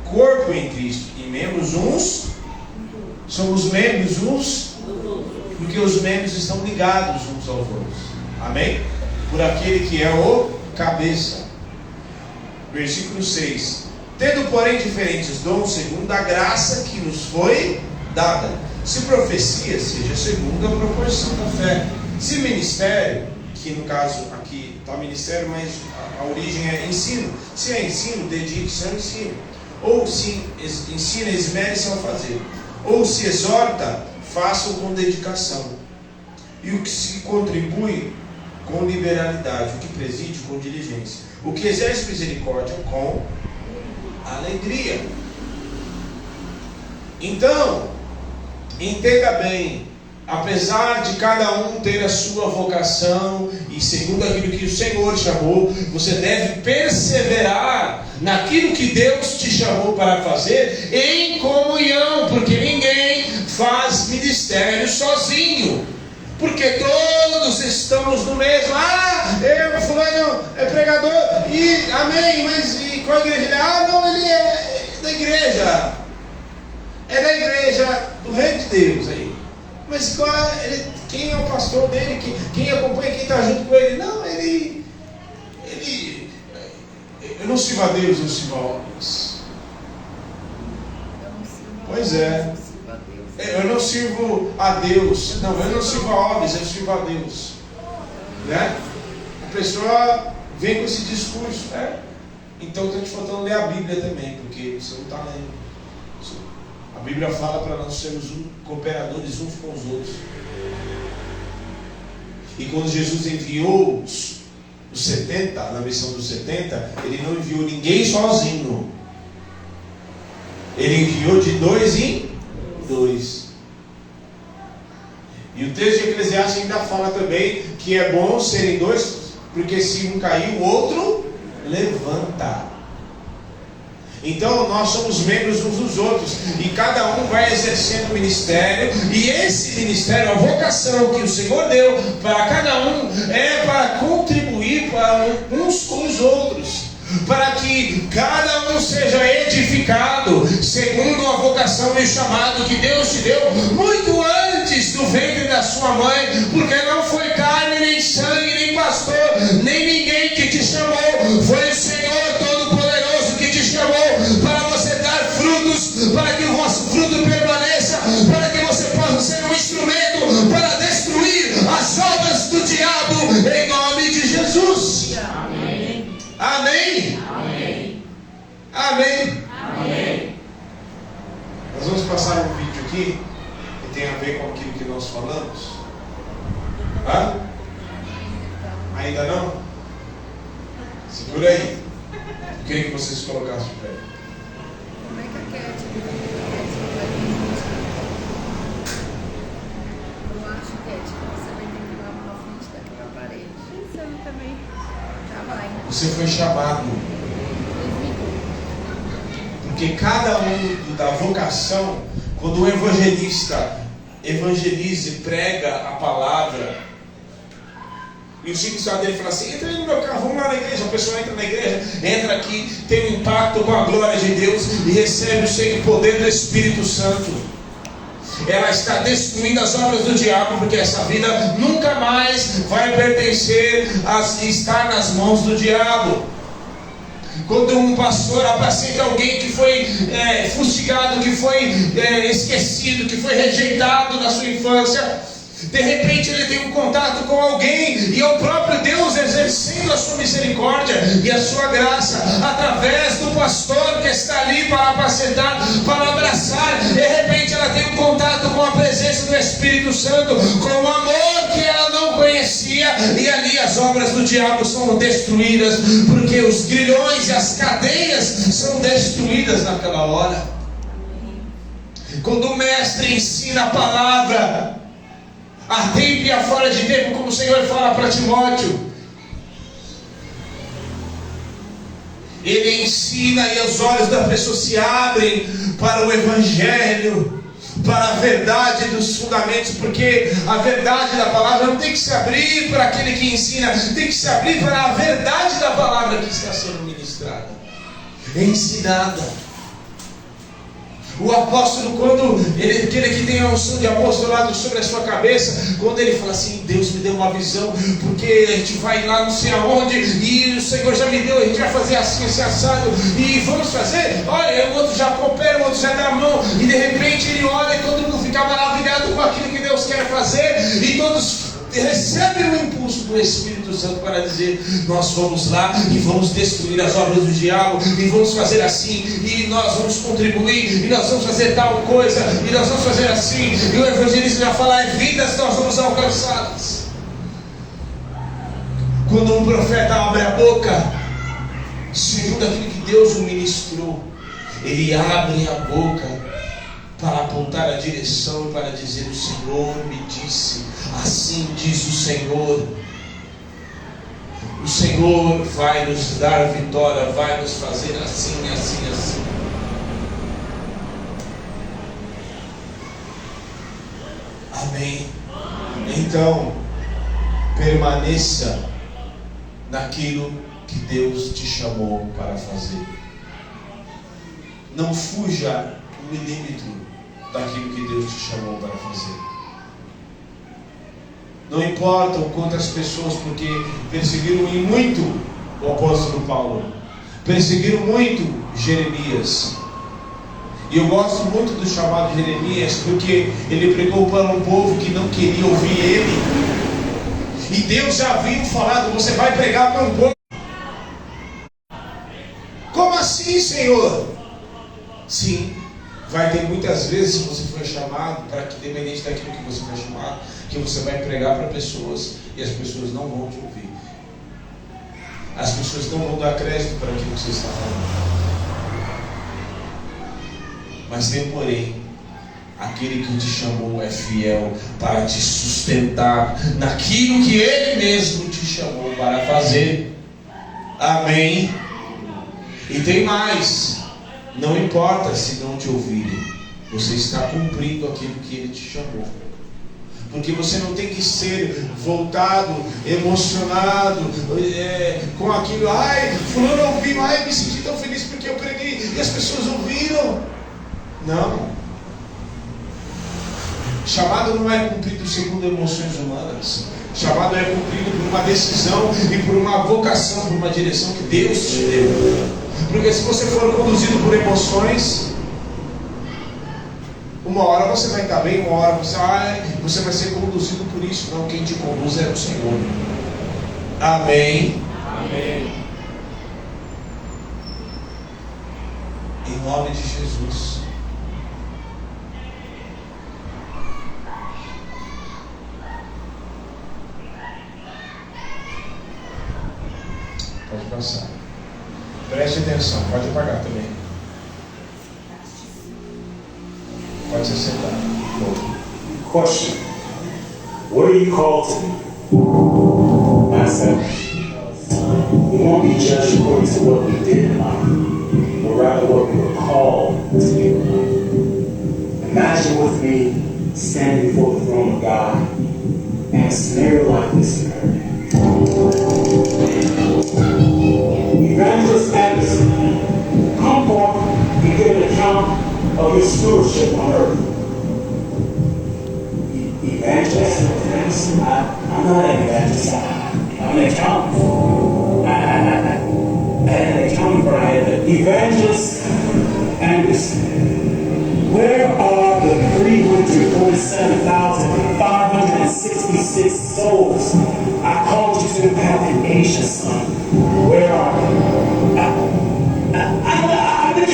corpo em Cristo, e membros uns. Somos membros uns, porque os membros estão ligados uns aos outros. Amém? Por aquele que é o cabeça. Versículo 6. Tendo, porém, diferentes dons, segundo a graça que nos foi dada. Se profecia, seja segundo a proporção da fé. Se ministério, que no caso aqui está ministério, mas a origem é ensino. Se é ensino, dedique-se ao ensino. Ou se ensina, esmere-se ao fazer. Ou se exorta, faça-o com dedicação. E o que se contribui, com liberalidade. O que preside, com diligência. O que exerce misericórdia, com alegria. Então, entenda bem, apesar de cada um ter a sua vocação e segundo aquilo que o Senhor chamou, você deve perseverar naquilo que Deus te chamou para fazer em comunhão, porque ninguém faz ministério sozinho, porque todos estamos no mesmo. Fulano é pregador, e amém, mas e qual igreja? Não, ele é da igreja. É da igreja do Reino de Deus aí. Mas quem é o pastor dele? Quem acompanha, quem está junto com ele? Não, eu não sirvo a Deus, eu sirvo a homens. Pois é. Eu não sirvo a Deus. Não, eu não sirvo a homens, eu sirvo a Deus. Né? A pessoa vem com esse discurso. Então está te faltando ler a Bíblia também, porque você não está lendo. A Bíblia fala para nós sermos cooperadores uns com os outros. E quando Jesus enviou os 70, na missão dos 70, Ele não enviou ninguém sozinho. Ele enviou de 2 em 2. E o texto de Eclesiastes ainda fala também que é bom serem dois, porque se um cair, o outro levanta. Então nós somos membros uns dos outros, e cada um vai exercendo o ministério, e esse ministério, a vocação que o Senhor deu para cada um, é para contribuir para uns com os outros, para que cada um seja edificado segundo a vocação e o chamado que Deus te deu muito antes do ventre da sua mãe, porque não foi carne, nem sangue, nem pastor, nem ninguém que te chamou, foi o Senhor Todo-Poderoso que te chamou para você dar frutos, para que o vosso fruto permaneça, para que você possa ser um instrumento para destruir as obras do diabo, em nome de Jesus. Amém. Amém. Amém. Amém. Amém. Nós vamos passar um vídeo aqui que tem a ver com aquilo que nós falamos. Ainda não? Segura aí. Eu queria que vocês colocassem de pé. Como é que a Cat eu acho, Cat, que você vai ter que ir lá na frente daquela parede. Pensando também. Já vai. Você foi chamado. Porque cada um da vocação, quando o evangelista evangeliza e prega a palavra, E o Chico Sá dele fala assim: entra aí no meu carro, vamos lá na igreja. A pessoa entra na igreja, entra aqui, tem um impacto com a glória de Deus e recebe o poder do Espírito Santo. Ela está destruindo as obras do diabo, porque essa vida nunca mais vai pertencer a estar nas mãos do diabo. Quando um pastor apacenta alguém que foi fustigado, que foi esquecido, que foi rejeitado na sua infância, de repente ele tem um contato com alguém, e é o próprio Deus exercendo a sua misericórdia e a sua graça, através do pastor que está ali para apacentar, para abraçar. De repente ela tem um contato com a presença do Espírito Santo, com o amor que ela não conhecia, e ali as obras do diabo são destruídas, porque os grilhões e as cadeias são destruídas naquela hora. Quando o mestre ensina a palavra, a tempo e a fora de tempo, como o Senhor fala para Timóteo, ele ensina e os olhos da pessoa se abrem para o Evangelho, para a verdade dos fundamentos, porque a verdade da palavra não tem que se abrir para aquele que ensina, tem que se abrir para a verdade da palavra que está sendo ministrada, ensinada. O apóstolo, quando aquele que tem a unção de apostolado sobre a sua cabeça, quando ele fala assim: Deus me deu uma visão, porque a gente vai lá não sei aonde, e o Senhor já me deu, a gente vai fazer assim, esse assado, e vamos fazer, olha, o outro já coopera, o outro já dá a mão, e de repente ele olha e todo mundo fica maravilhado com aquilo que Deus quer fazer, e todos recebem o impulso do Espírito Santo para dizer: nós vamos lá e vamos destruir as obras do diabo, e vamos fazer assim, e nós vamos contribuir, e nós vamos fazer tal coisa, e nós vamos fazer assim. E o evangelista já fala: vidas nós vamos alcançá-las. Quando um profeta abre a boca, segundo aquilo que Deus o ministrou, ele abre a boca para apontar a direção e para dizer: o Senhor me disse, assim diz o Senhor. O Senhor vai nos dar vitória, vai nos fazer assim, assim, assim. Amém. Então, permaneça naquilo que Deus te chamou para fazer. Não fuja um milímetro daquilo que Deus te chamou para fazer. Não importam quantas pessoas, porque perseguiram em muito o apóstolo Paulo, perseguiram muito Jeremias. E eu gosto muito do chamado Jeremias, porque ele pregou para um povo que não queria ouvir ele, e Deus já havia falado: você vai pregar para um povo. Como assim, Senhor? Sim, vai ter muitas vezes, se você for chamado, para que, independente daquilo que você foi chamado, que você vai pregar para pessoas e as pessoas não vão te ouvir. As pessoas não vão dar crédito para aquilo que você está falando. Mas tem, porém, aquele que te chamou é fiel para te sustentar naquilo que Ele mesmo te chamou para fazer. Amém? E tem mais. Não importa se não te ouvirem, você está cumprindo aquilo que Ele te chamou. Porque você não tem que ser voltado, emocionado, com aquilo: ai, fulano ouviu, ai, me senti tão feliz porque eu preguei e as pessoas ouviram. Não. Chamado não é cumprido segundo emoções humanas. Chamado é cumprido por uma decisão e por uma vocação, por uma direção que Deus te deu. Porque se você for conduzido por emoções, uma hora você vai estar bem, uma hora você vai ser conduzido por isso. Não, quem te conduz é o Senhor. Amém. Amém. Em nome de Jesus. Pode passar. Preste atenção, pode apagar também. Pode se sentar. Question: what are you called to do? I said, we won't be judged according to what we did in life, but rather what we were called to do in life. Imagine with me standing before the throne of God, and a scenario like this occurred. You give an account of your stewardship on earth. Evangelist? I'm not an evangelist. I'm an accountant. An accountant for evangelist. And where are the 347,566 souls I called you to impact in Asia, son? Where are they? I've been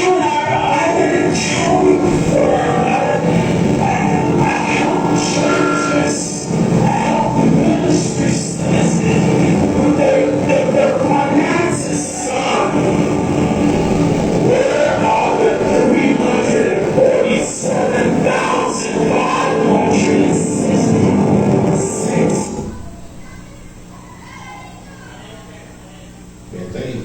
counting. I help churches. I help ministries. They're finances, son. Where are the 347,566? Aguenta aí.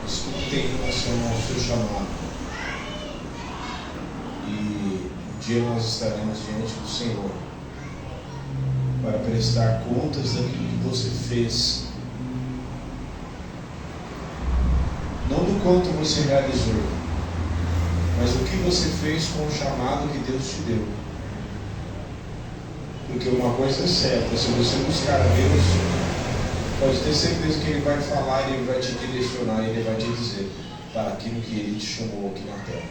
Isso tudo tem relação ao seu chamado. E um dia nós estaremos diante do Senhor para prestar contas daquilo que você fez. Não do quanto você realizou, mas o que você fez com o chamado que Deus te deu. Porque uma coisa é certa, se você buscar a Deus, pode ter certeza que Ele vai falar, Ele vai te direcionar, Ele vai te dizer para aquilo que Ele te chamou aqui na terra.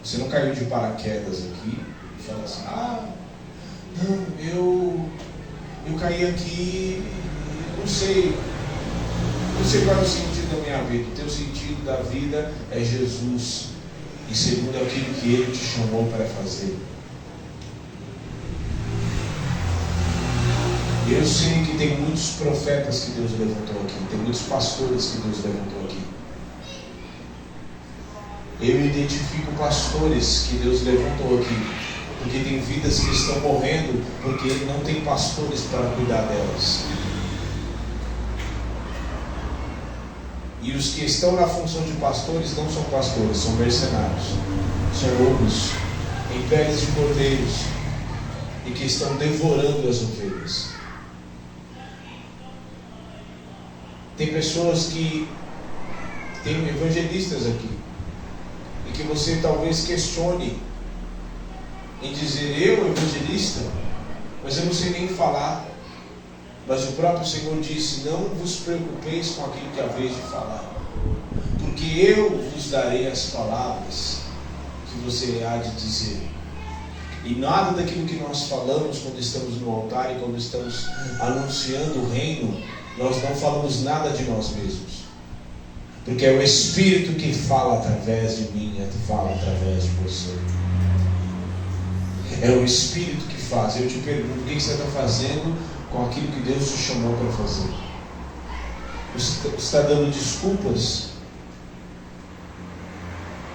Você não caiu de paraquedas aqui e fala assim, não, eu caí aqui, não sei qual é o sentido da minha vida. O teu sentido da vida é Jesus, e segundo aquilo que Ele te chamou para fazer. Eu sei que tem muitos profetas que Deus levantou aqui, tem muitos pastores que Deus levantou aqui. Eu identifico pastores que Deus levantou aqui, porque tem vidas que estão morrendo porque Ele não tem pastores para cuidar delas. E os que estão na função de pastores não são pastores, são mercenários, são lobos em peles de cordeiros e que estão devorando as ovelhas. Tem pessoas que tem evangelistas aqui e que você talvez questione em dizer, eu evangelista, mas eu não sei nem falar. Mas o próprio Senhor disse, não vos preocupeis com aquilo que haveis de falar, porque eu vos darei as palavras que você há de dizer. E nada daquilo que nós falamos quando estamos no altar e quando estamos anunciando o reino, nós não falamos nada de nós mesmos. Porque é o Espírito que fala através de mim, fala através de você. É o Espírito que faz. Eu te pergunto, o que você está fazendo com aquilo que Deus te chamou para fazer? Você está dando desculpas?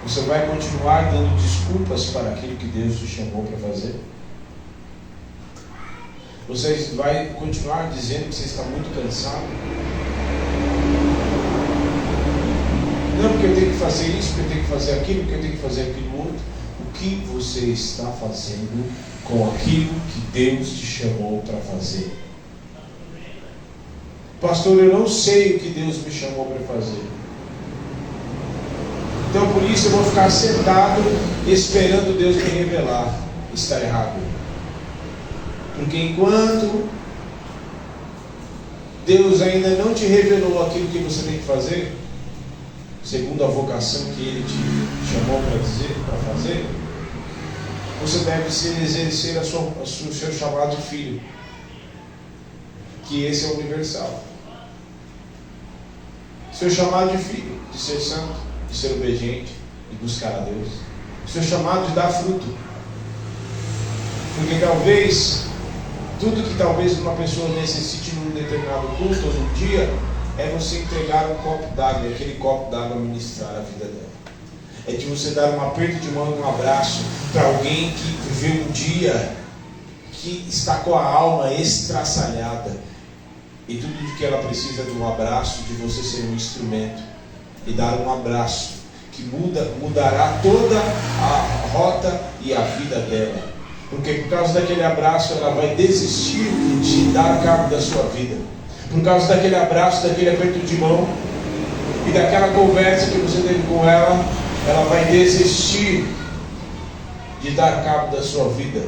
Você vai continuar dando desculpas para aquilo que Deus te chamou para fazer? Você vai continuar dizendo que você está muito cansado? Não, porque eu tenho que fazer isso, porque eu tenho que fazer aquilo, porque eu tenho que fazer aquilo outro. O que você está fazendo com aquilo que Deus te chamou para fazer? Pastor, eu não sei o que Deus me chamou para fazer. Então por isso eu vou ficar sentado esperando Deus me revelar. Está errado. Porque enquanto Deus ainda não te revelou aquilo que você tem que fazer, segundo a vocação que Ele te chamou para fazer, você deve exercer o seu chamado de filho, que esse é universal. Seu chamado de filho, de ser santo, de ser obediente, de buscar a Deus. Seu chamado de dar fruto. Porque talvez, tudo que talvez uma pessoa necessite num determinado culto ou num dia, é você entregar um copo d'água, e aquele copo d'água ministrar a vida dela. É de você dar um aperto de mão e um abraço para alguém que viveu um dia que está com a alma estraçalhada. E tudo de que ela precisa de um abraço, de você ser um instrumento. E dar um abraço que mudará toda a rota e a vida dela. Porque por causa daquele abraço ela vai desistir de dar cabo da sua vida. Por causa daquele abraço, daquele aperto de mão e daquela conversa que você teve com ela, ela vai desistir de dar cabo da sua vida.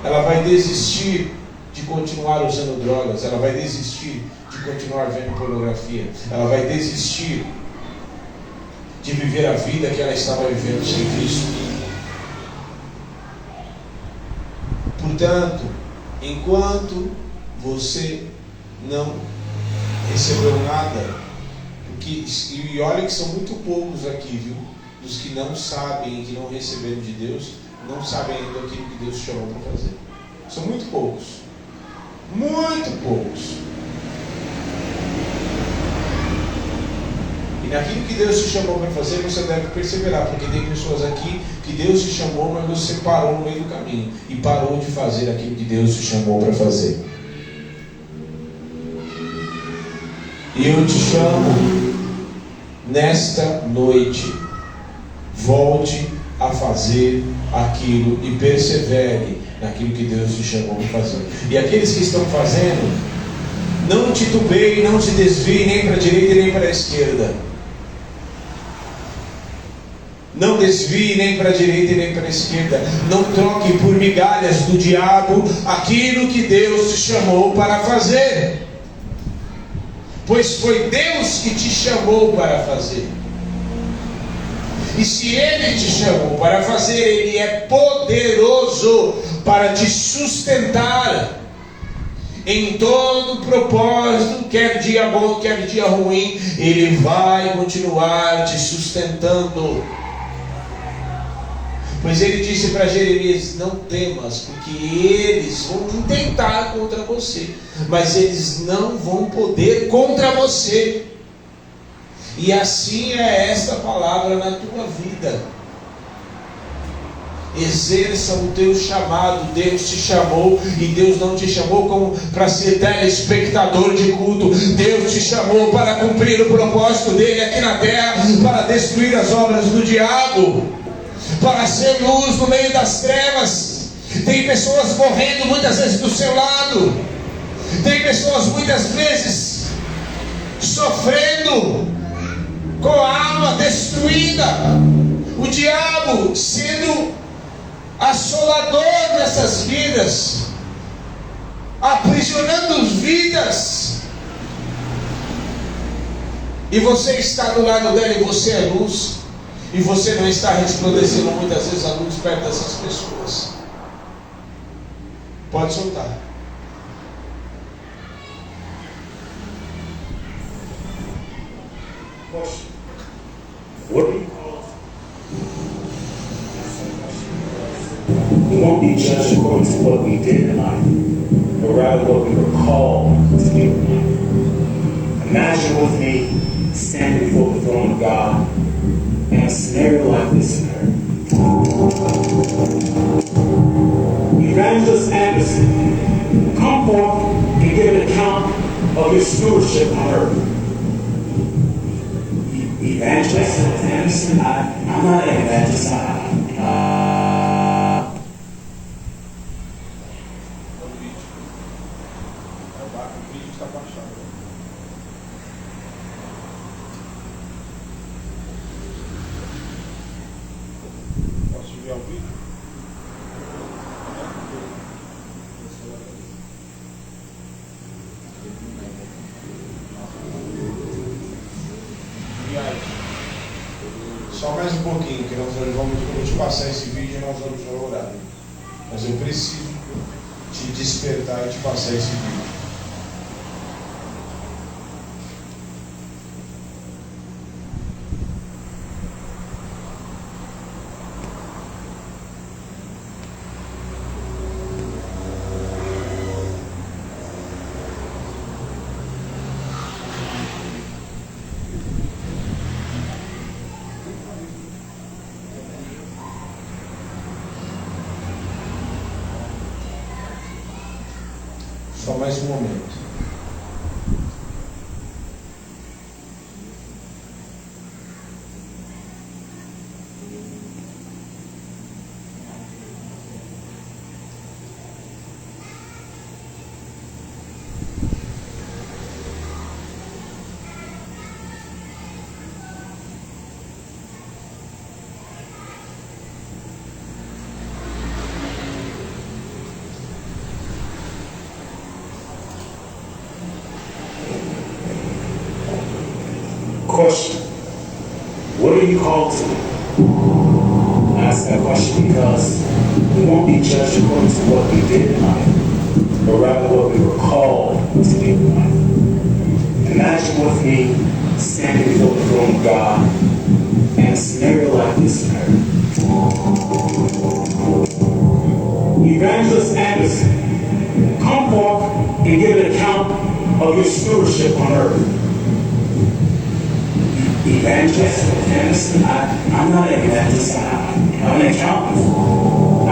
Ela vai desistir de continuar usando drogas. Ela vai desistir de continuar vendo pornografia. Ela vai desistir de viver a vida que ela estava vivendo sem Cristo. Portanto, enquanto você não recebeu nada, e olha que são muito poucos aqui, viu? Dos que não sabem e que não receberam de Deus, não sabem ainda aquilo que Deus chamou para fazer. São muito poucos. Muito poucos. E naquilo que Deus te chamou para fazer, você deve perseverar, porque tem pessoas aqui que Deus te chamou, mas você parou no meio do caminho e parou de fazer aquilo que Deus te chamou para fazer. E eu te chamo nesta noite, volte a fazer aquilo e persevere naquilo que Deus te chamou para fazer. E aqueles que estão fazendo, não titubeie, não se desvie nem para a direita nem para a esquerda. Não desvie nem para a direita nem para a esquerda. Não troque por migalhas do diabo aquilo que Deus te chamou para fazer. Pois foi Deus que te chamou para fazer. E se Ele te chamou para fazer, Ele é poderoso para te sustentar em todo propósito, quer dia bom, quer dia ruim. Ele vai continuar te sustentando. Pois Ele disse para Jeremias: não temas, porque eles vão intentar contra você, mas eles não vão poder contra você. E assim é esta palavra na tua vida. Exerça o teu chamado. Deus te chamou, e Deus não te chamou como para ser telespectador de culto. Deus te chamou para cumprir o propósito dele aqui na terra, para destruir as obras do diabo, para ser luz no meio das trevas. Tem pessoas morrendo muitas vezes do seu lado. Tem pessoas muitas vezes sofrendo, com a alma destruída. O diabo sendo assolador nessas vidas, aprisionando vidas. E você está do lado dele, você é luz. E você não está resplandecendo muitas vezes a luz perto dessas pessoas. Pode soltar. Poxa. What are you called? We won't be judged according to what we did in life, but rather what we were called to do in life. Imagine with me standing before the throne of God and a scenario like this occurred. Evangelist Anderson, come forth and give an account of your stewardship on earth. Evangelist Anderson, I'm not an evangelist. Só mais um pouquinho, que nós vamos te passar esse vídeo e nós vamos orar. Mas eu preciso te despertar e te passar esse vídeo. Só mais um momento. Question: what are you called to? I ask that question because we won't be judged according to what we did in life, but rather what we were called to do in life. Imagine with me standing before the throne of God and a scenario like this occurred. Evangelist Anderson, come forth and give an account of your stewardship on earth. Evangelist Anderson, I'm not an evangelist. I'm an accountant. I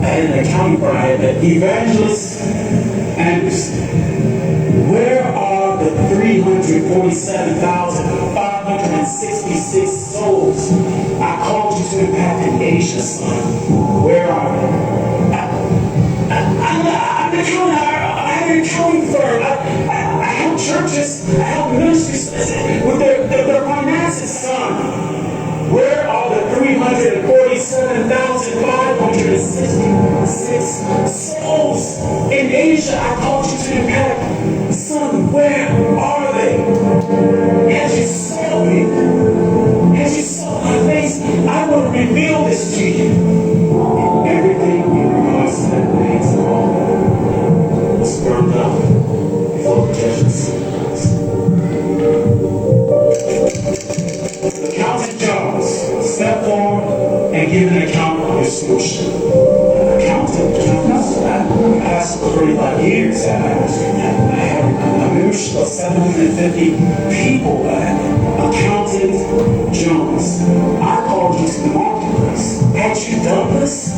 had an accounting firm. Evangelist Anderson, where are the 347,566 souls I called you to impact in Asia, son? Where are they? I'm an accountant. I have an accounting firm. I help churches, I help ministries with their finances, son. Where are the 347,566 souls in Asia I called you to impact? Son, where are they? As you saw me, as you saw my face, I will reveal this to you. Everything in regards to that man's call was burned up before the judges. Accountant Jones, step forward and give an account of your stewardship. Accountant Jones, I passed for 35 years. I had a membership of 750 people. Accountant Jones, I called you to the marketplace. Had you done this,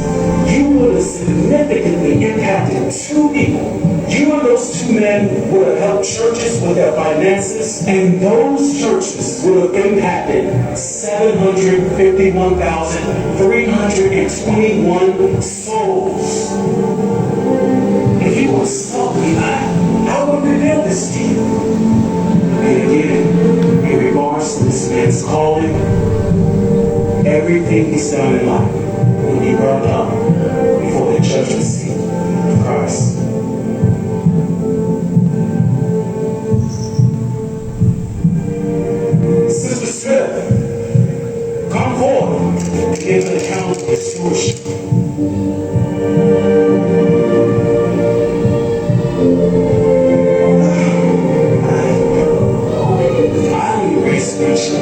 you would have significantly impacted 2 people. You and those 2 men would have helped churches with their finances, and those churches would have impacted 751,321 souls. If you would stop me, I would reveal this to you. And again, in regards to this man's calling, everything he's done in life will be burned up before the judgment seat of Christ. Sister Smith, come forward and give an account of your stewardship. I researched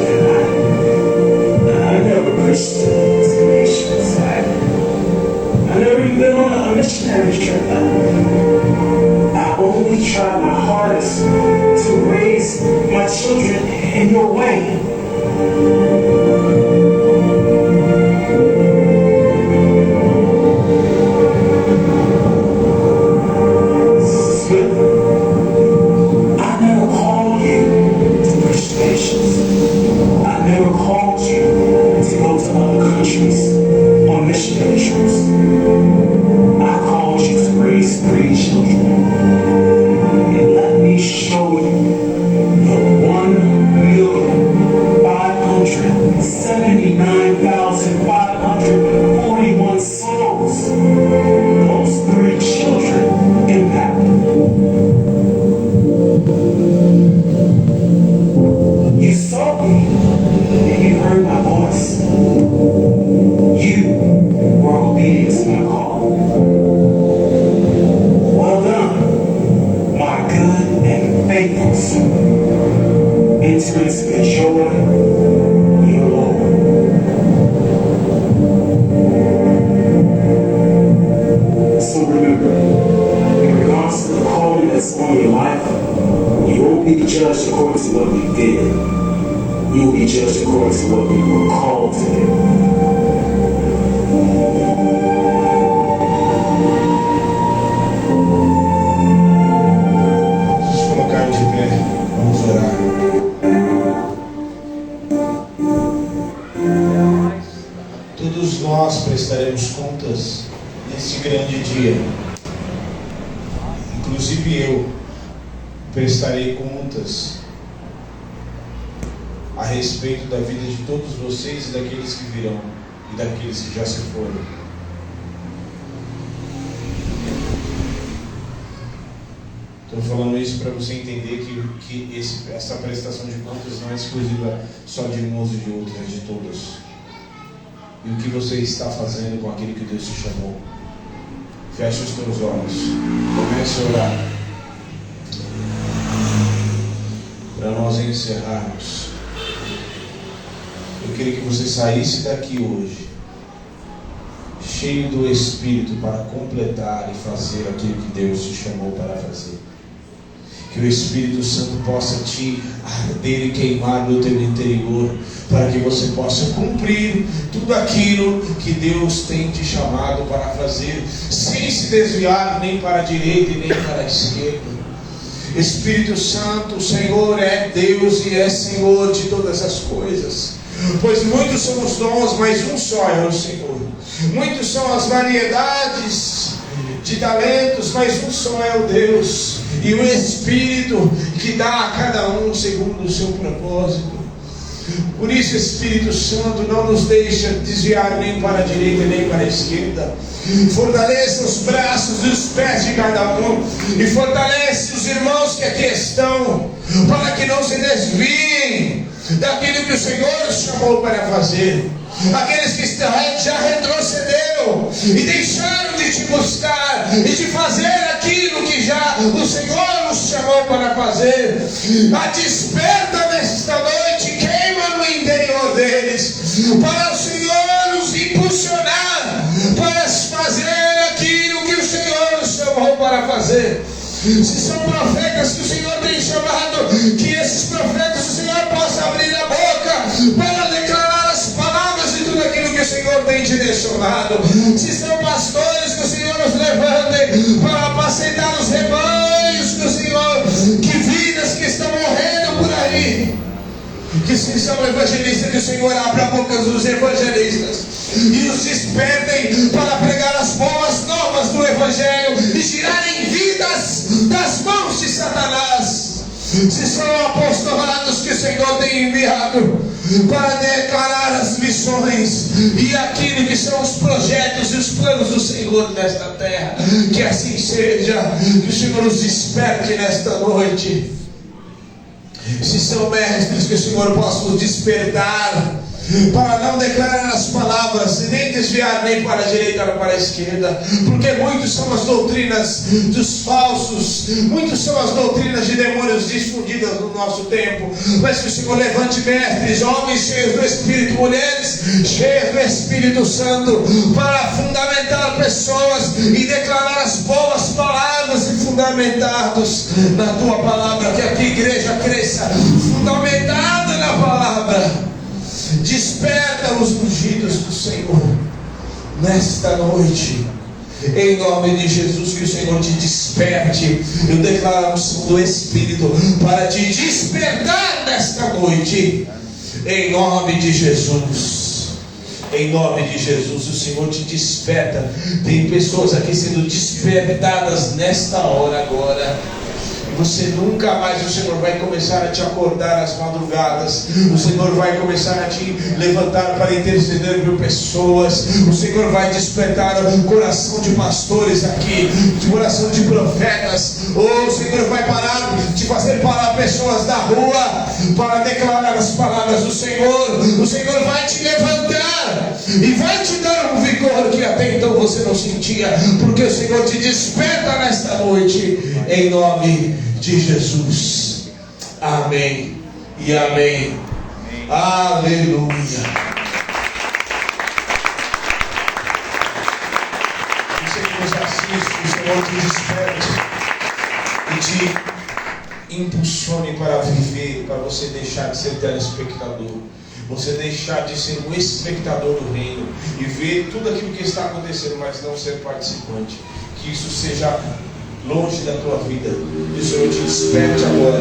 never been on a missionary trip. I only tried my hardest to raise my children in your way. I never called you to push patience. I never called you to go to other countries on missionary trips. I called you to raise 3 children. And let me show you the 1,579,541 souls those 3 children impacted. You saw me and you heard my voice. You were obedient to my call. Well done, my good and faithful servant. Enter into the joy of your Lord. So remember, in regards to the calling that's on your life, you won't be judged according to what you did. You will be judged according to what you were called to do. Vamos colocar de pé, vamos orar. Todos nós prestaremos contas nesse grande dia. Inclusive eu prestarei contas a respeito da vida de todos vocês e daqueles que virão e daqueles que já se foram. Estou falando isso para você entender que essa prestação de contas não é exclusiva só de uns e de outros, é de todos. E o que você está fazendo com aquele que Deus te chamou? Feche os teus olhos, comece a orar. Para nós encerrarmos, eu queria que você saísse daqui hoje cheio do Espírito para completar e fazer aquilo que Deus te chamou para fazer. Que o Espírito Santo possa te arder e queimar no teu interior, para que você possa cumprir tudo aquilo que Deus tem te chamado para fazer, sem se desviar nem para a direita e nem para a esquerda. Espírito Santo, o Senhor é Deus e é Senhor de todas as coisas. Pois muitos são os dons, mas um só é o Senhor. Muitos são as variedades de talentos, mas um só é o Deus. E o Espírito que dá a cada um segundo o seu propósito. Por isso, Espírito Santo, não nos deixa desviar nem para a direita nem para a esquerda. Fortaleça os braços e os pés de cada um, e fortalece os irmãos que aqui estão, para que não se desviem daquilo que o Senhor os chamou para fazer. Aqueles que já retrocederam e deixaram de te buscar e de fazer aquilo que já o Senhor os chamou para fazer, a desperta nesta noite, queima no interior deles, para o Senhor os impulsionar para fazer aquilo que o Senhor os chamou para fazer. Se são profetas que o Senhor tem chamado, que esses profetas o Senhor possa abrir a boca para declarar as palavras de tudo aquilo que o Senhor tem te direcionado. Se são pastores, que o Senhor os levante para apacentar os rebanhos do Senhor, que vidas que estão morrendo por aí. Que se são evangelistas, que o Senhor abra a boca dos evangelistas e os despertem para pregar as boas novas do Evangelho e tirarem vidas das mãos de Satanás. Se são apostolados que o Senhor tem enviado para declarar as missões e aquilo que são os projetos e os planos do Senhor nesta terra, que assim seja, que o Senhor os desperte nesta noite. Se são mestres, que o Senhor possa os despertar para não declarar as palavras, nem desviar nem para a direita nem para a esquerda, porque muitos são as doutrinas dos falsos, muitos são as doutrinas de demônios difundidas no nosso tempo, mas que o Senhor levante mestres, homens cheios do Espírito, mulheres cheias do Espírito Santo, para fundamentar pessoas fundamentados na tua palavra, que a tua igreja cresça fundamentada na palavra. Desperta os rugidos do Senhor nesta noite, em nome de Jesus. Que o Senhor te desperte. Eu declaro a unção do Espírito para te despertar nesta noite, em nome de Jesus. Em nome de Jesus, o Senhor te desperta. Tem pessoas aqui sendo despertadas nesta hora agora. Você nunca mais, o Senhor vai começar a te acordar às madrugadas. O Senhor vai começar a te levantar para interceder por pessoas. O Senhor vai despertar o coração de pastores aqui, de coração de profetas. O Senhor vai parar de fazer parar pessoas da rua para declarar as palavras do Senhor. O Senhor vai te levantar e vai te dar um vigor que até então você não sentia, porque o Senhor te desperta nesta noite, em nome de Jesus. Amém e amém. Aleluia. Você que nos assiste, o Senhor te desperte e te impulsione para viver, para você deixar de ser telespectador, você deixar de ser um espectador do reino e ver tudo aquilo que está acontecendo, mas não ser participante. Que isso seja longe da tua vida. Que o Senhor te desperte agora,